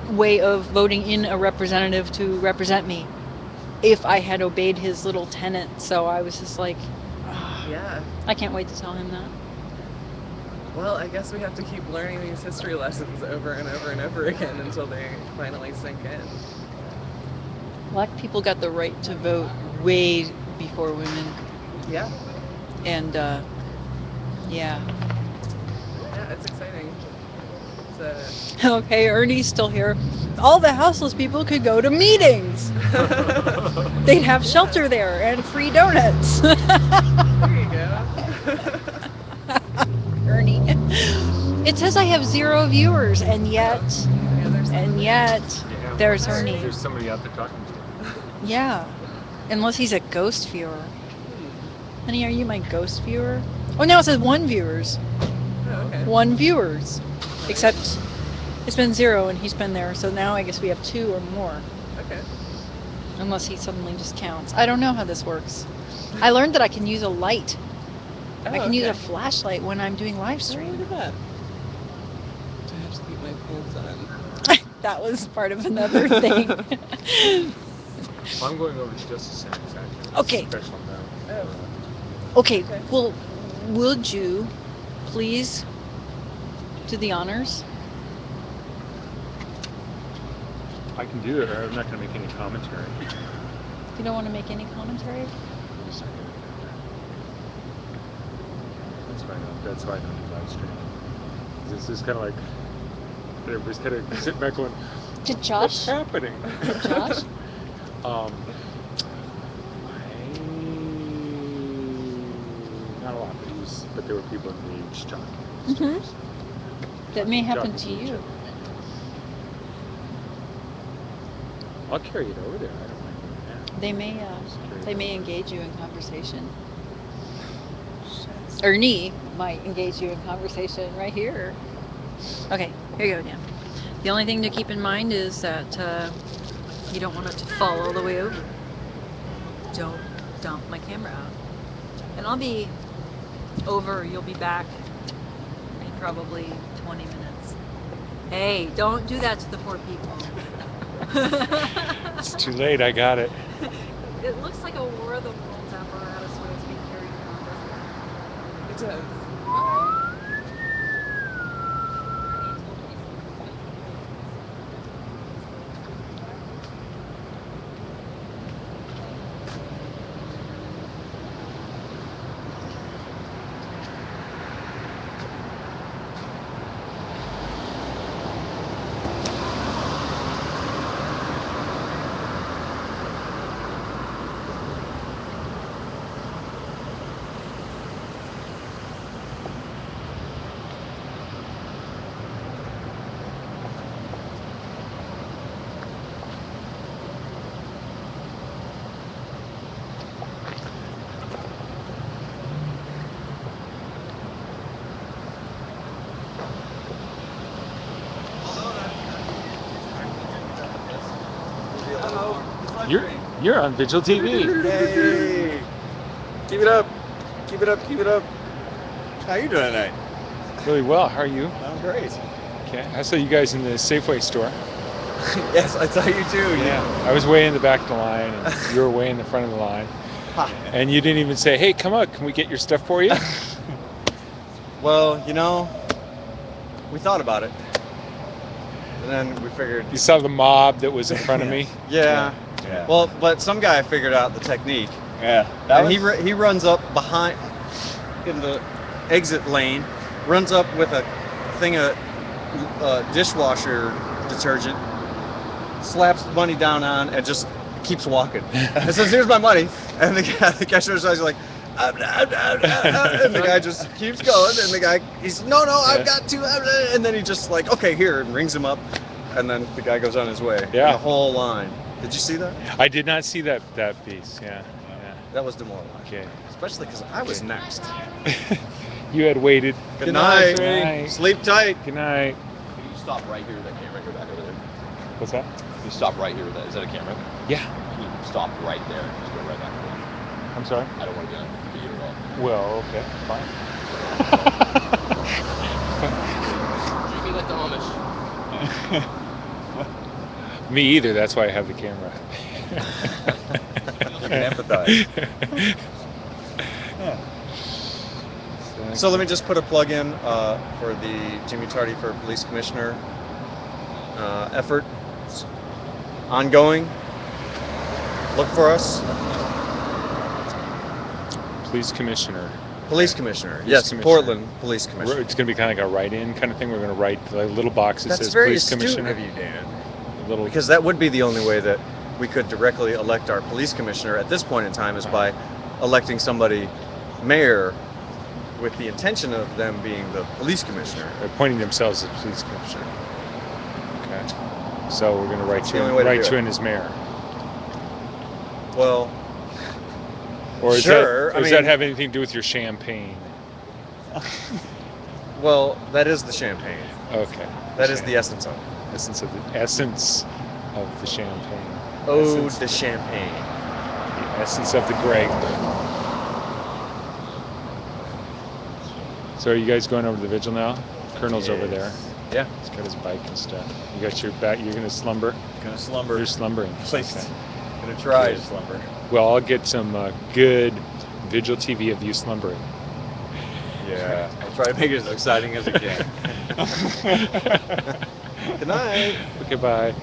[SPEAKER 9] way of voting in a representative to represent me if I had obeyed his little tenet. So I was just like,
[SPEAKER 7] Yeah.
[SPEAKER 9] I can't wait to tell him that.
[SPEAKER 7] Well, I guess we have to keep learning these history lessons over and over and over again until they finally sink in.
[SPEAKER 9] Black people got the right to vote way before women.
[SPEAKER 7] Yeah.
[SPEAKER 9] And yeah.
[SPEAKER 7] Yeah, it's exciting. It's
[SPEAKER 9] Okay, Ernie's still here. All the houseless people could go to meetings. They'd have shelter there and free donuts.
[SPEAKER 7] There you go.
[SPEAKER 9] Ernie. It says I have 0 viewers, and yet, there's Ernie.
[SPEAKER 5] There's somebody out there talking to you.
[SPEAKER 9] Yeah, unless he's a ghost viewer. Honey, are you my ghost viewer? Oh, now it says 1 viewers.
[SPEAKER 7] Oh, okay.
[SPEAKER 9] 1 viewers. Except it's been 0 and he's been there, so now I guess we have 2 or more.
[SPEAKER 7] Okay.
[SPEAKER 9] Unless he suddenly just counts. I don't know how this works. I learned that I can use a light. I can use a flashlight when I'm doing live stream.
[SPEAKER 7] Look at that. Do I have to keep my pants on?
[SPEAKER 9] That was part of another thing.
[SPEAKER 5] I'm going over to Justice Center.
[SPEAKER 9] Okay.
[SPEAKER 5] Special note.
[SPEAKER 9] Okay, well, would you please do the honors?
[SPEAKER 5] I can do it, or I'm not going to make any commentary.
[SPEAKER 9] You don't want to make any commentary?
[SPEAKER 5] That's why I don't do live stream. This is kind of like everybody's kind of sitting back going,
[SPEAKER 9] Did Josh?
[SPEAKER 5] What's happening?
[SPEAKER 9] Did Josh?
[SPEAKER 5] Not a lot, but there were people engaged talking.
[SPEAKER 9] Mm-hmm. That may happen to you.
[SPEAKER 5] I'll carry it over there. I don't mind doing that.
[SPEAKER 9] They may engage you in conversation. Ernie might engage you in conversation right here. Okay, here you go, Dan. The only thing to keep in mind is that you don't want it to fall all the way over. Don't dump my camera out. And I'll be over, you'll be back in probably 20 minutes. Hey, don't do that to the poor people.
[SPEAKER 5] It's too late, I got it.
[SPEAKER 9] It looks like a War of the Worlds apparatus when it's being carried around, doesn't it?
[SPEAKER 7] It does.
[SPEAKER 5] You're on Vigil TV.
[SPEAKER 2] Hey! Keep it up! Keep it up! Keep it up!
[SPEAKER 10] How you doing tonight?
[SPEAKER 11] Really well. How are you?
[SPEAKER 10] I'm great.
[SPEAKER 11] Okay. I saw you guys in the Safeway store.
[SPEAKER 10] Yes, I saw you too.
[SPEAKER 11] Yeah. I was way in the back of the line, and you were way in the front of the line. And you didn't even say, "Hey, come on, can we get your stuff for you?"
[SPEAKER 10] Well, you know, we thought about it, and then we figured.
[SPEAKER 11] You saw the mob that was in front of me.
[SPEAKER 10] Yeah.
[SPEAKER 5] Yeah.
[SPEAKER 10] Well, but some guy figured out the technique.
[SPEAKER 5] Yeah.
[SPEAKER 10] And he runs up behind in the exit lane, runs up with a thing of dishwasher detergent, slaps the money down on, and just keeps walking. And says, "Here's my money." And the cashier is like, and the guy just keeps going. And the guy, he's, no, I've got to. And then he just like, okay, here, and rings him up. And then the guy goes on his way.
[SPEAKER 11] Yeah.
[SPEAKER 10] And the whole line. Did you see that?
[SPEAKER 11] I did not see that piece. Yeah.
[SPEAKER 10] That was demoralizing.
[SPEAKER 11] Okay.
[SPEAKER 10] Especially because I was next.
[SPEAKER 11] You had waited.
[SPEAKER 10] Good night.
[SPEAKER 11] Good night.
[SPEAKER 10] Sleep tight.
[SPEAKER 11] Good night.
[SPEAKER 8] Can you stop right here with that camera? Go back over there.
[SPEAKER 11] What's that?
[SPEAKER 8] Can you stop right here with that? Is that a camera?
[SPEAKER 11] Yeah.
[SPEAKER 8] Can you stop right there? Just go right back there.
[SPEAKER 11] I'm sorry?
[SPEAKER 8] I don't want to be on video at all.
[SPEAKER 11] Well, okay, fine.
[SPEAKER 2] Treat me like the Amish.
[SPEAKER 11] Me either. That's why I have the camera.
[SPEAKER 10] You can empathize. So let me just put a plug in for the Jimmy Tardy for Police Commissioner effort. It's ongoing. Look for us.
[SPEAKER 11] Police Commissioner.
[SPEAKER 10] Police Commissioner.
[SPEAKER 11] Police
[SPEAKER 10] Yes,
[SPEAKER 11] Commissioner.
[SPEAKER 10] Portland Police Commissioner.
[SPEAKER 11] It's going to be kind of like a write-in kind of thing. We're going to write a little box that
[SPEAKER 10] That's
[SPEAKER 11] says
[SPEAKER 10] very
[SPEAKER 11] Police
[SPEAKER 10] astute
[SPEAKER 11] Commissioner.
[SPEAKER 10] of you, Dan.
[SPEAKER 11] A little.
[SPEAKER 10] Because that would be the only way that we could directly elect our police commissioner at this point in time is by electing somebody mayor with the intention of them being the police commissioner.
[SPEAKER 11] Appointing themselves as police commissioner. Okay. So we're going to write
[SPEAKER 10] That's
[SPEAKER 11] to
[SPEAKER 10] the only
[SPEAKER 11] him,
[SPEAKER 10] way to
[SPEAKER 11] write
[SPEAKER 10] do
[SPEAKER 11] to
[SPEAKER 10] it.
[SPEAKER 11] him as mayor.
[SPEAKER 10] Well,
[SPEAKER 11] Or is
[SPEAKER 10] sure.
[SPEAKER 11] that, or does that have anything to do with your champagne?
[SPEAKER 10] Well, that is the champagne.
[SPEAKER 11] Okay.
[SPEAKER 10] That is the essence of it.
[SPEAKER 11] Essence of the champagne.
[SPEAKER 10] Ode
[SPEAKER 11] Essence-
[SPEAKER 10] to champagne.
[SPEAKER 11] The essence of the grape. So are you guys going over to the vigil now? Colonel's over there.
[SPEAKER 10] Yeah.
[SPEAKER 11] He's got his bike and stuff. You got your back. You're gonna slumber.
[SPEAKER 10] Gonna slumber.
[SPEAKER 11] You're slumbering.
[SPEAKER 10] At least
[SPEAKER 11] Okay.
[SPEAKER 10] gonna try to
[SPEAKER 11] Good.
[SPEAKER 10] slumber.
[SPEAKER 11] Well, I'll get some good vigil TV of you slumbering.
[SPEAKER 10] Yeah. I'll try to make it as exciting as I can. Good night.
[SPEAKER 11] Okay, bye.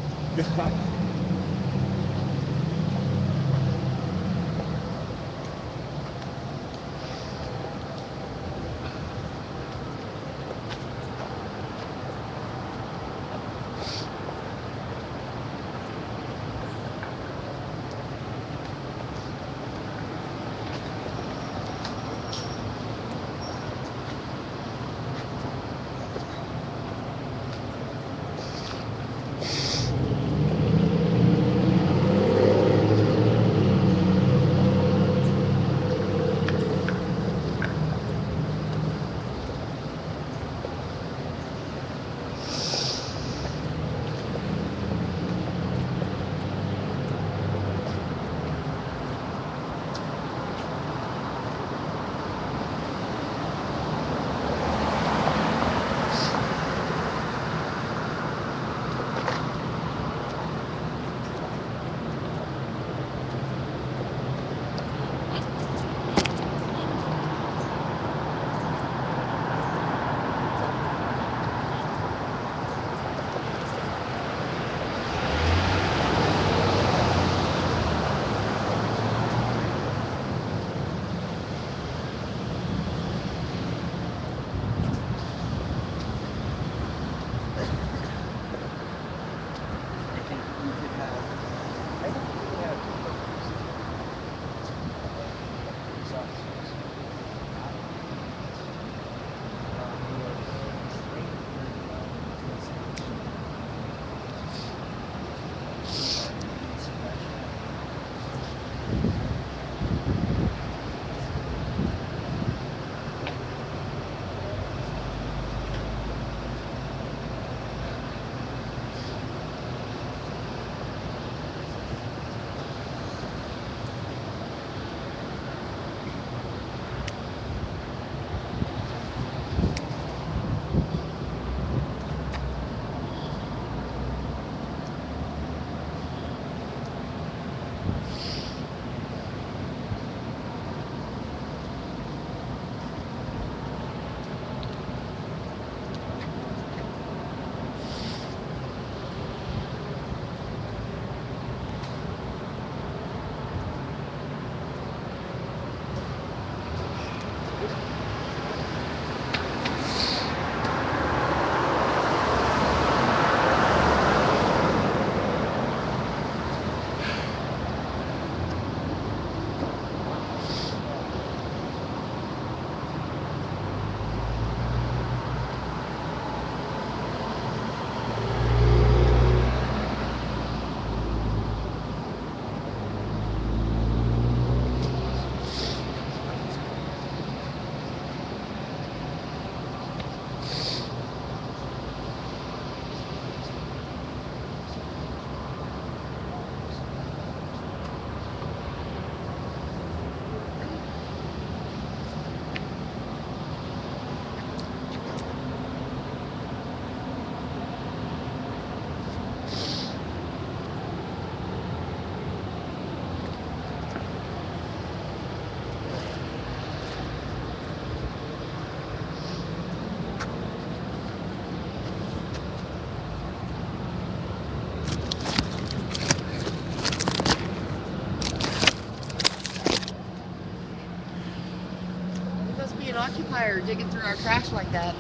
[SPEAKER 12] be an occupier digging through our trash like that.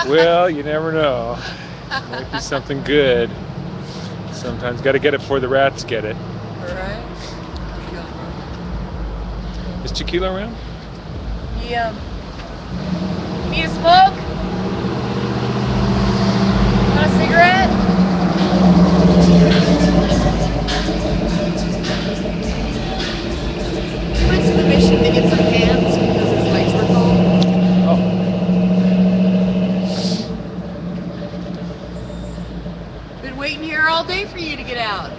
[SPEAKER 11] Well, you never know. Might be something good. Sometimes got to get it before the rats get it.
[SPEAKER 12] Alright. How you doing, bro?
[SPEAKER 11] Is Chiquila around?
[SPEAKER 12] Yeah. Need a smoke? Want a cigarette? He went to the mission to get some pants because his legs were cold.
[SPEAKER 11] Oh.
[SPEAKER 12] Been waiting here all day for you to get out.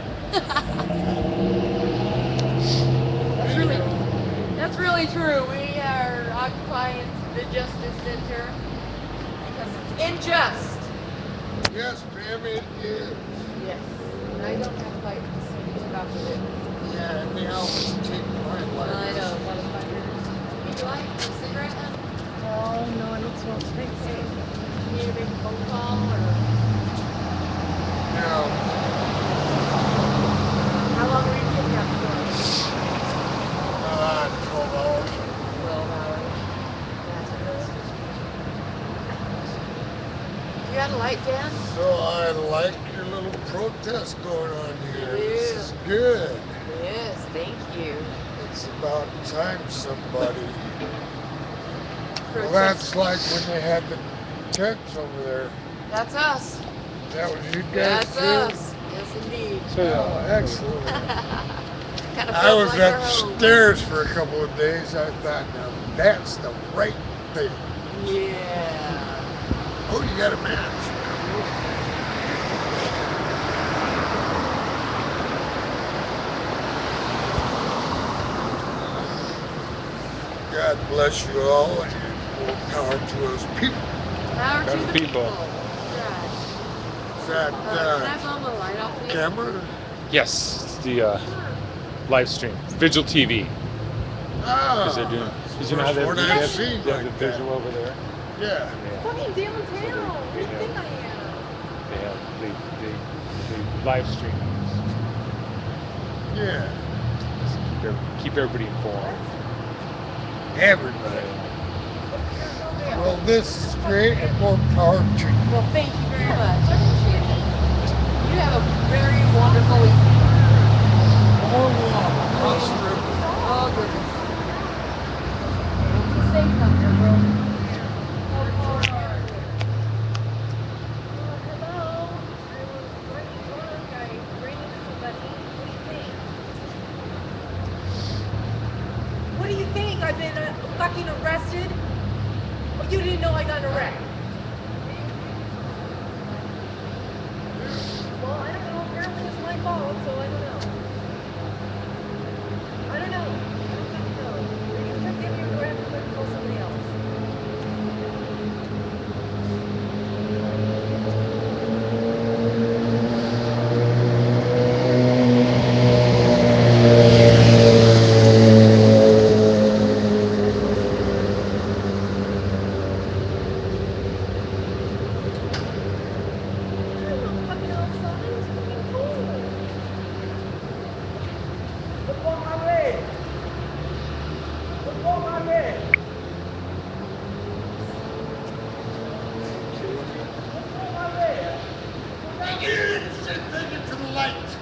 [SPEAKER 12] That's really true. We are occupying the Justice Center because it's unjust.
[SPEAKER 3] Yes, ma'am, it is.
[SPEAKER 12] Yes. Now you don't have to fight too about with it.
[SPEAKER 3] Yeah, and they always take my lighters.
[SPEAKER 12] I know, motherfuckers. Need a light? Need a cigarette, hun?
[SPEAKER 1] Oh, no, I don't smoke. Thanks.
[SPEAKER 12] Okay. You need to make a phone call or
[SPEAKER 3] No.
[SPEAKER 12] how long were you kidnapped for?
[SPEAKER 3] 12 hours.
[SPEAKER 12] 12 hours. That's interesting. You got a light, Dan?
[SPEAKER 3] So I like your little protest going on here.
[SPEAKER 12] You
[SPEAKER 3] This
[SPEAKER 12] do.
[SPEAKER 3] is good.
[SPEAKER 12] Yes, thank you.
[SPEAKER 3] It's about time somebody. Well,
[SPEAKER 12] Protest.
[SPEAKER 3] that's like when they had the tents over there.
[SPEAKER 12] That's us.
[SPEAKER 3] That was you guys
[SPEAKER 12] That's
[SPEAKER 3] too?
[SPEAKER 12] us. Yes, indeed.
[SPEAKER 3] Oh, excellent.
[SPEAKER 12] Kind of
[SPEAKER 3] I
[SPEAKER 12] felt
[SPEAKER 3] was
[SPEAKER 12] like
[SPEAKER 3] at
[SPEAKER 12] our
[SPEAKER 3] the
[SPEAKER 12] home.
[SPEAKER 3] stairs for a couple of days. I thought, now that's the right thing.
[SPEAKER 12] Yeah.
[SPEAKER 3] Oh, you got a match. God bless you all and more power to us people.
[SPEAKER 12] Power to
[SPEAKER 11] Power to
[SPEAKER 12] the
[SPEAKER 11] people.
[SPEAKER 12] people. Right.
[SPEAKER 3] Is that
[SPEAKER 12] Can I bum a light off you?
[SPEAKER 3] camera?
[SPEAKER 11] Yes, it's the live stream. Vigil TV. Because they're doing. Because you know how they
[SPEAKER 3] First one
[SPEAKER 11] have,
[SPEAKER 3] I've seen
[SPEAKER 11] they have
[SPEAKER 3] like
[SPEAKER 11] the
[SPEAKER 3] that.
[SPEAKER 11] visual over there?
[SPEAKER 3] Yeah.
[SPEAKER 1] Fucking downtown.
[SPEAKER 11] So
[SPEAKER 1] Where do you think I am?
[SPEAKER 11] they live stream
[SPEAKER 3] Yeah.
[SPEAKER 11] these. Keep everybody informed.
[SPEAKER 3] Everybody. Well, this is great and more power to you.
[SPEAKER 12] Well, thank you very much. I appreciate it. You have a very wonderful evening.
[SPEAKER 3] More water across the river.
[SPEAKER 12] Oh, goodness. Be safe out there, bro.
[SPEAKER 1] Hello. I was running drunk. I ran into somebody. What do you think? What do you think? I've been fucking arrested? Oh, you didn't know I got an arrest? Well, I don't know. Apparently it's my fault, so I don't know. I don't know. I don't fucking know. Are you gonna forgive me or do I have to call somebody else? I'm not fucking outside. It's fucking cold. Look on my leg. Look on my leg. Look on my leg.
[SPEAKER 3] Take it to the light.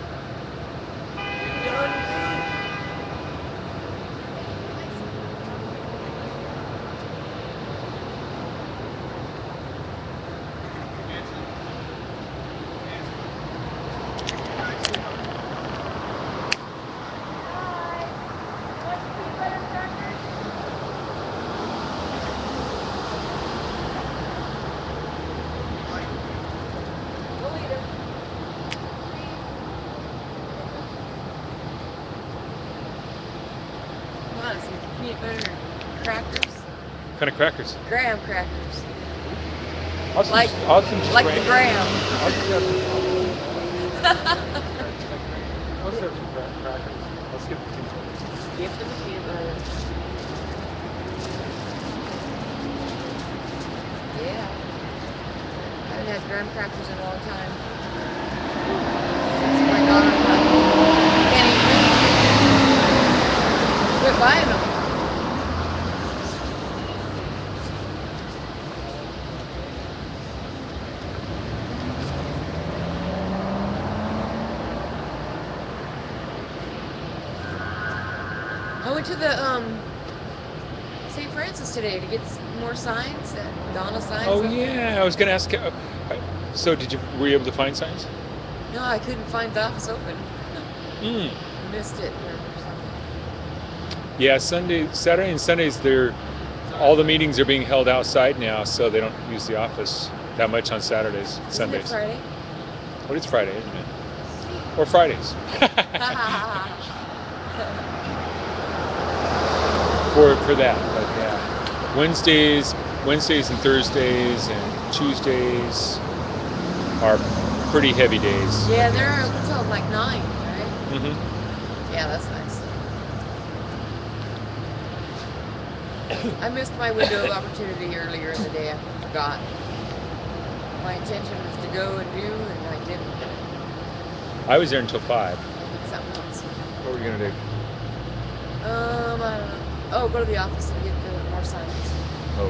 [SPEAKER 1] We'll eat it.
[SPEAKER 12] Come on, some peanut butter crackers.
[SPEAKER 11] What kind of crackers?
[SPEAKER 12] Graham crackers.
[SPEAKER 11] I'll some,
[SPEAKER 12] Like
[SPEAKER 11] I'll some
[SPEAKER 12] the Graham.
[SPEAKER 11] I'll just have some. I'll just have some crackers. I'll skip the peanut butter.
[SPEAKER 12] Skip the peanut butter. Yeah. I haven't had graham crackers in a long time. Since my daughter can't eat meat. Quit buying them. went to the St. Francis today to get more signs, that Donna signs.
[SPEAKER 11] Oh
[SPEAKER 12] up there.
[SPEAKER 11] yeah, I was gonna ask. So were you able to find signs?
[SPEAKER 12] No, I couldn't find the office open.
[SPEAKER 11] Mm.
[SPEAKER 12] Missed it.
[SPEAKER 11] Yeah, Saturday and Sundays, all the meetings are being held outside now, so they don't use the office that much on Saturdays,
[SPEAKER 12] Isn't
[SPEAKER 11] Sundays.
[SPEAKER 12] it Friday?
[SPEAKER 11] Well, it's Friday, isn't it? Or Fridays. for that, but yeah, Wednesdays and Thursdays and Tuesdays are pretty heavy days.
[SPEAKER 12] Yeah, they're open till like 9, right?
[SPEAKER 11] Mm-hmm.
[SPEAKER 12] Yeah, that's nice. I missed my window of opportunity earlier in the day. I forgot. My intention was to go and do, and I didn't.
[SPEAKER 11] I was there until 5.
[SPEAKER 12] Something else.
[SPEAKER 5] What were you gonna do?
[SPEAKER 12] I don't know. Oh, go to the office and get the more signs.
[SPEAKER 5] Oh,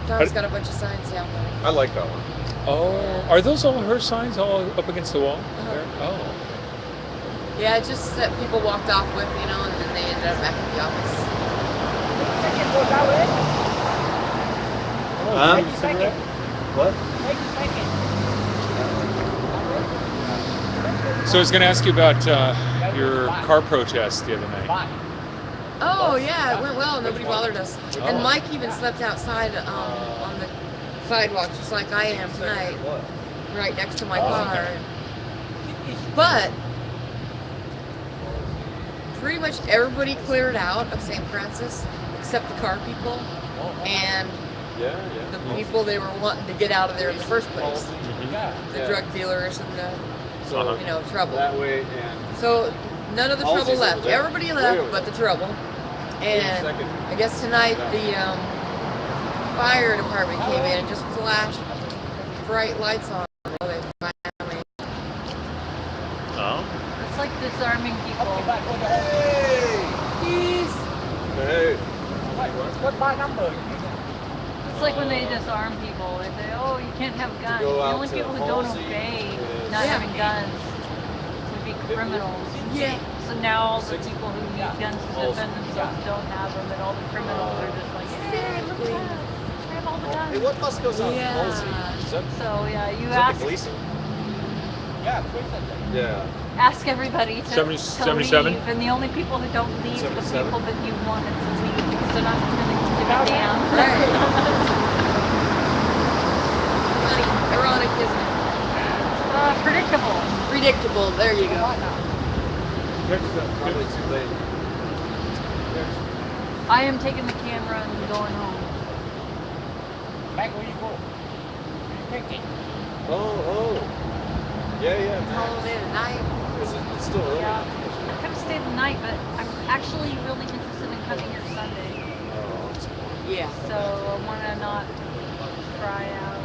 [SPEAKER 12] Tom's got a bunch of signs down there.
[SPEAKER 5] I like that one.
[SPEAKER 11] Oh, are those all her signs all up against the wall there? Oh, okay.
[SPEAKER 12] Yeah, it's just that people walked off with, and then they ended up back at the office.
[SPEAKER 11] Oh, did you cigarette?
[SPEAKER 6] What?
[SPEAKER 11] So I was going to ask you about your car protest the other night.
[SPEAKER 12] Oh, yeah, it went well. Nobody bothered us.
[SPEAKER 11] Oh.
[SPEAKER 12] And Mike even slept outside on the sidewalk, just like I am tonight, right next to my car.
[SPEAKER 11] Okay.
[SPEAKER 12] But pretty much everybody cleared out of St. Francis except the car people and the people they were wanting to get out of there in the first place.
[SPEAKER 11] Mm-hmm.
[SPEAKER 12] The drug dealers and the trouble.
[SPEAKER 3] That way, and
[SPEAKER 12] So none of the trouble
[SPEAKER 3] Halsey's
[SPEAKER 12] left.
[SPEAKER 3] over there.
[SPEAKER 12] Everybody
[SPEAKER 3] Way
[SPEAKER 12] left
[SPEAKER 3] over
[SPEAKER 12] but
[SPEAKER 3] there.
[SPEAKER 12] the trouble. And
[SPEAKER 3] Second.
[SPEAKER 12] I guess tonight the fire department came in and just flashed bright lights on. They finally.
[SPEAKER 4] Oh.
[SPEAKER 9] It's like disarming people.
[SPEAKER 12] Peace.
[SPEAKER 3] Hey.
[SPEAKER 9] It's like when they disarm people. They say, "Oh, you can't have guns."
[SPEAKER 3] go
[SPEAKER 9] The
[SPEAKER 3] out
[SPEAKER 9] only
[SPEAKER 3] to
[SPEAKER 9] people who don't
[SPEAKER 3] Halsey
[SPEAKER 9] obey
[SPEAKER 3] is-
[SPEAKER 9] not
[SPEAKER 12] Yeah.
[SPEAKER 9] having guns would be criminals.
[SPEAKER 12] Yeah.
[SPEAKER 9] So now all the people who need guns to defend themselves don't have them, and all the criminals are just like, "Yay, look at us! I have all the guns."
[SPEAKER 5] Hey, what bus goes out
[SPEAKER 12] Yeah.
[SPEAKER 5] of Halsey? Is that
[SPEAKER 9] You
[SPEAKER 5] the
[SPEAKER 9] ask
[SPEAKER 5] Gleason? Yeah.
[SPEAKER 9] ask everybody to
[SPEAKER 11] 77?
[SPEAKER 9] leave, and the only people who don't leave are the
[SPEAKER 5] 77?
[SPEAKER 9] people that you wanted to leave, because they're not going to give a damn.
[SPEAKER 12] Right. Ironic, isn't it?
[SPEAKER 9] Predictable.
[SPEAKER 12] Predictable. There you go.
[SPEAKER 3] Probably too late.
[SPEAKER 9] I am taking the camera and going home.
[SPEAKER 3] Oh. Yeah.
[SPEAKER 12] Call it in at night.
[SPEAKER 3] It's still early.
[SPEAKER 9] Yeah, I could have stayed the night, but I'm actually really interested in coming here Sunday.
[SPEAKER 3] Oh, it's
[SPEAKER 12] Yeah.
[SPEAKER 9] So I want to not try out.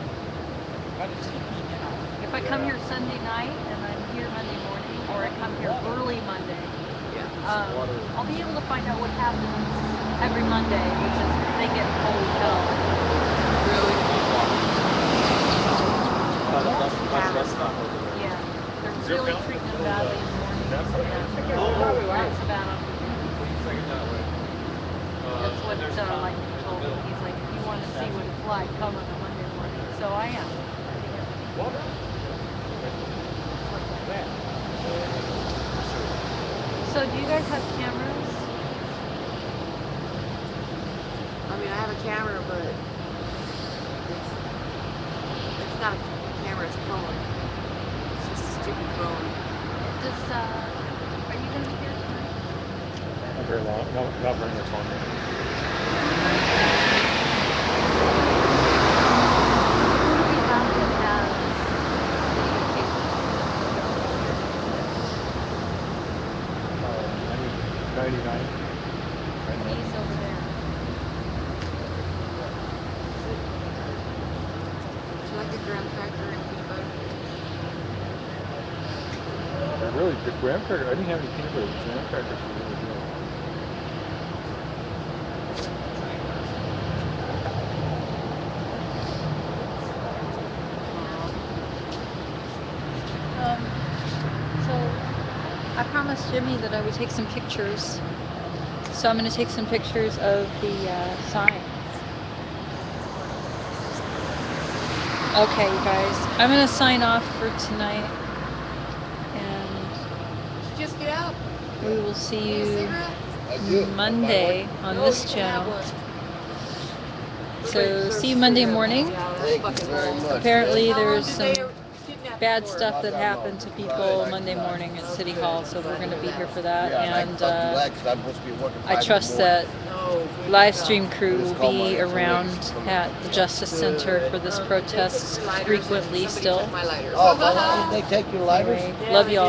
[SPEAKER 9] If I come here Sunday night and I'm here Monday morning, or I come here early Monday, I'll be able to find out what happens every Monday, which is they get holy hell.
[SPEAKER 12] Really?
[SPEAKER 3] That's not over there.
[SPEAKER 9] Yeah, they're really treating them badly in the morning. Yeah. That's bad on That's what Lightning told me. He's like, if you want to see what it's like, come on a Monday morning. So I am. So do you guys have cameras?
[SPEAKER 12] I mean, I have a camera, but it's not a camera, it's a phone. It's just a stupid phone.
[SPEAKER 9] Are you going to be here tonight?
[SPEAKER 11] Not very long. Not very much longer.
[SPEAKER 9] Who do we have that has
[SPEAKER 11] 99.
[SPEAKER 9] He's over there.
[SPEAKER 12] Would you like a graham cracker and peanut butter?
[SPEAKER 11] Really, the graham cracker, I didn't have any peanut butter. The graham crackers were really good.
[SPEAKER 9] So I promised Jimmy that I would take some pictures. So I'm going to take some pictures of the signs. Okay, you guys, I'm going to sign off for tonight, and
[SPEAKER 12] Just get out.
[SPEAKER 9] we will see
[SPEAKER 12] Need a
[SPEAKER 9] you
[SPEAKER 12] cigarette?
[SPEAKER 9] Monday on
[SPEAKER 12] No,
[SPEAKER 9] this
[SPEAKER 12] you can have
[SPEAKER 9] channel.
[SPEAKER 12] one.
[SPEAKER 9] So see you Monday morning.
[SPEAKER 6] Thank you very much.
[SPEAKER 9] Apparently
[SPEAKER 12] How long
[SPEAKER 9] there's
[SPEAKER 12] did
[SPEAKER 9] some
[SPEAKER 12] they kidnap
[SPEAKER 9] bad
[SPEAKER 12] you for?
[SPEAKER 9] stuff that happened to people Monday morning at City Hall, so we're going to be here for that. And I trust that live stream crew will be around at the Justice Center for this protest frequently still.
[SPEAKER 6] Oh, they take your lighters?
[SPEAKER 9] Anyway, love y'all.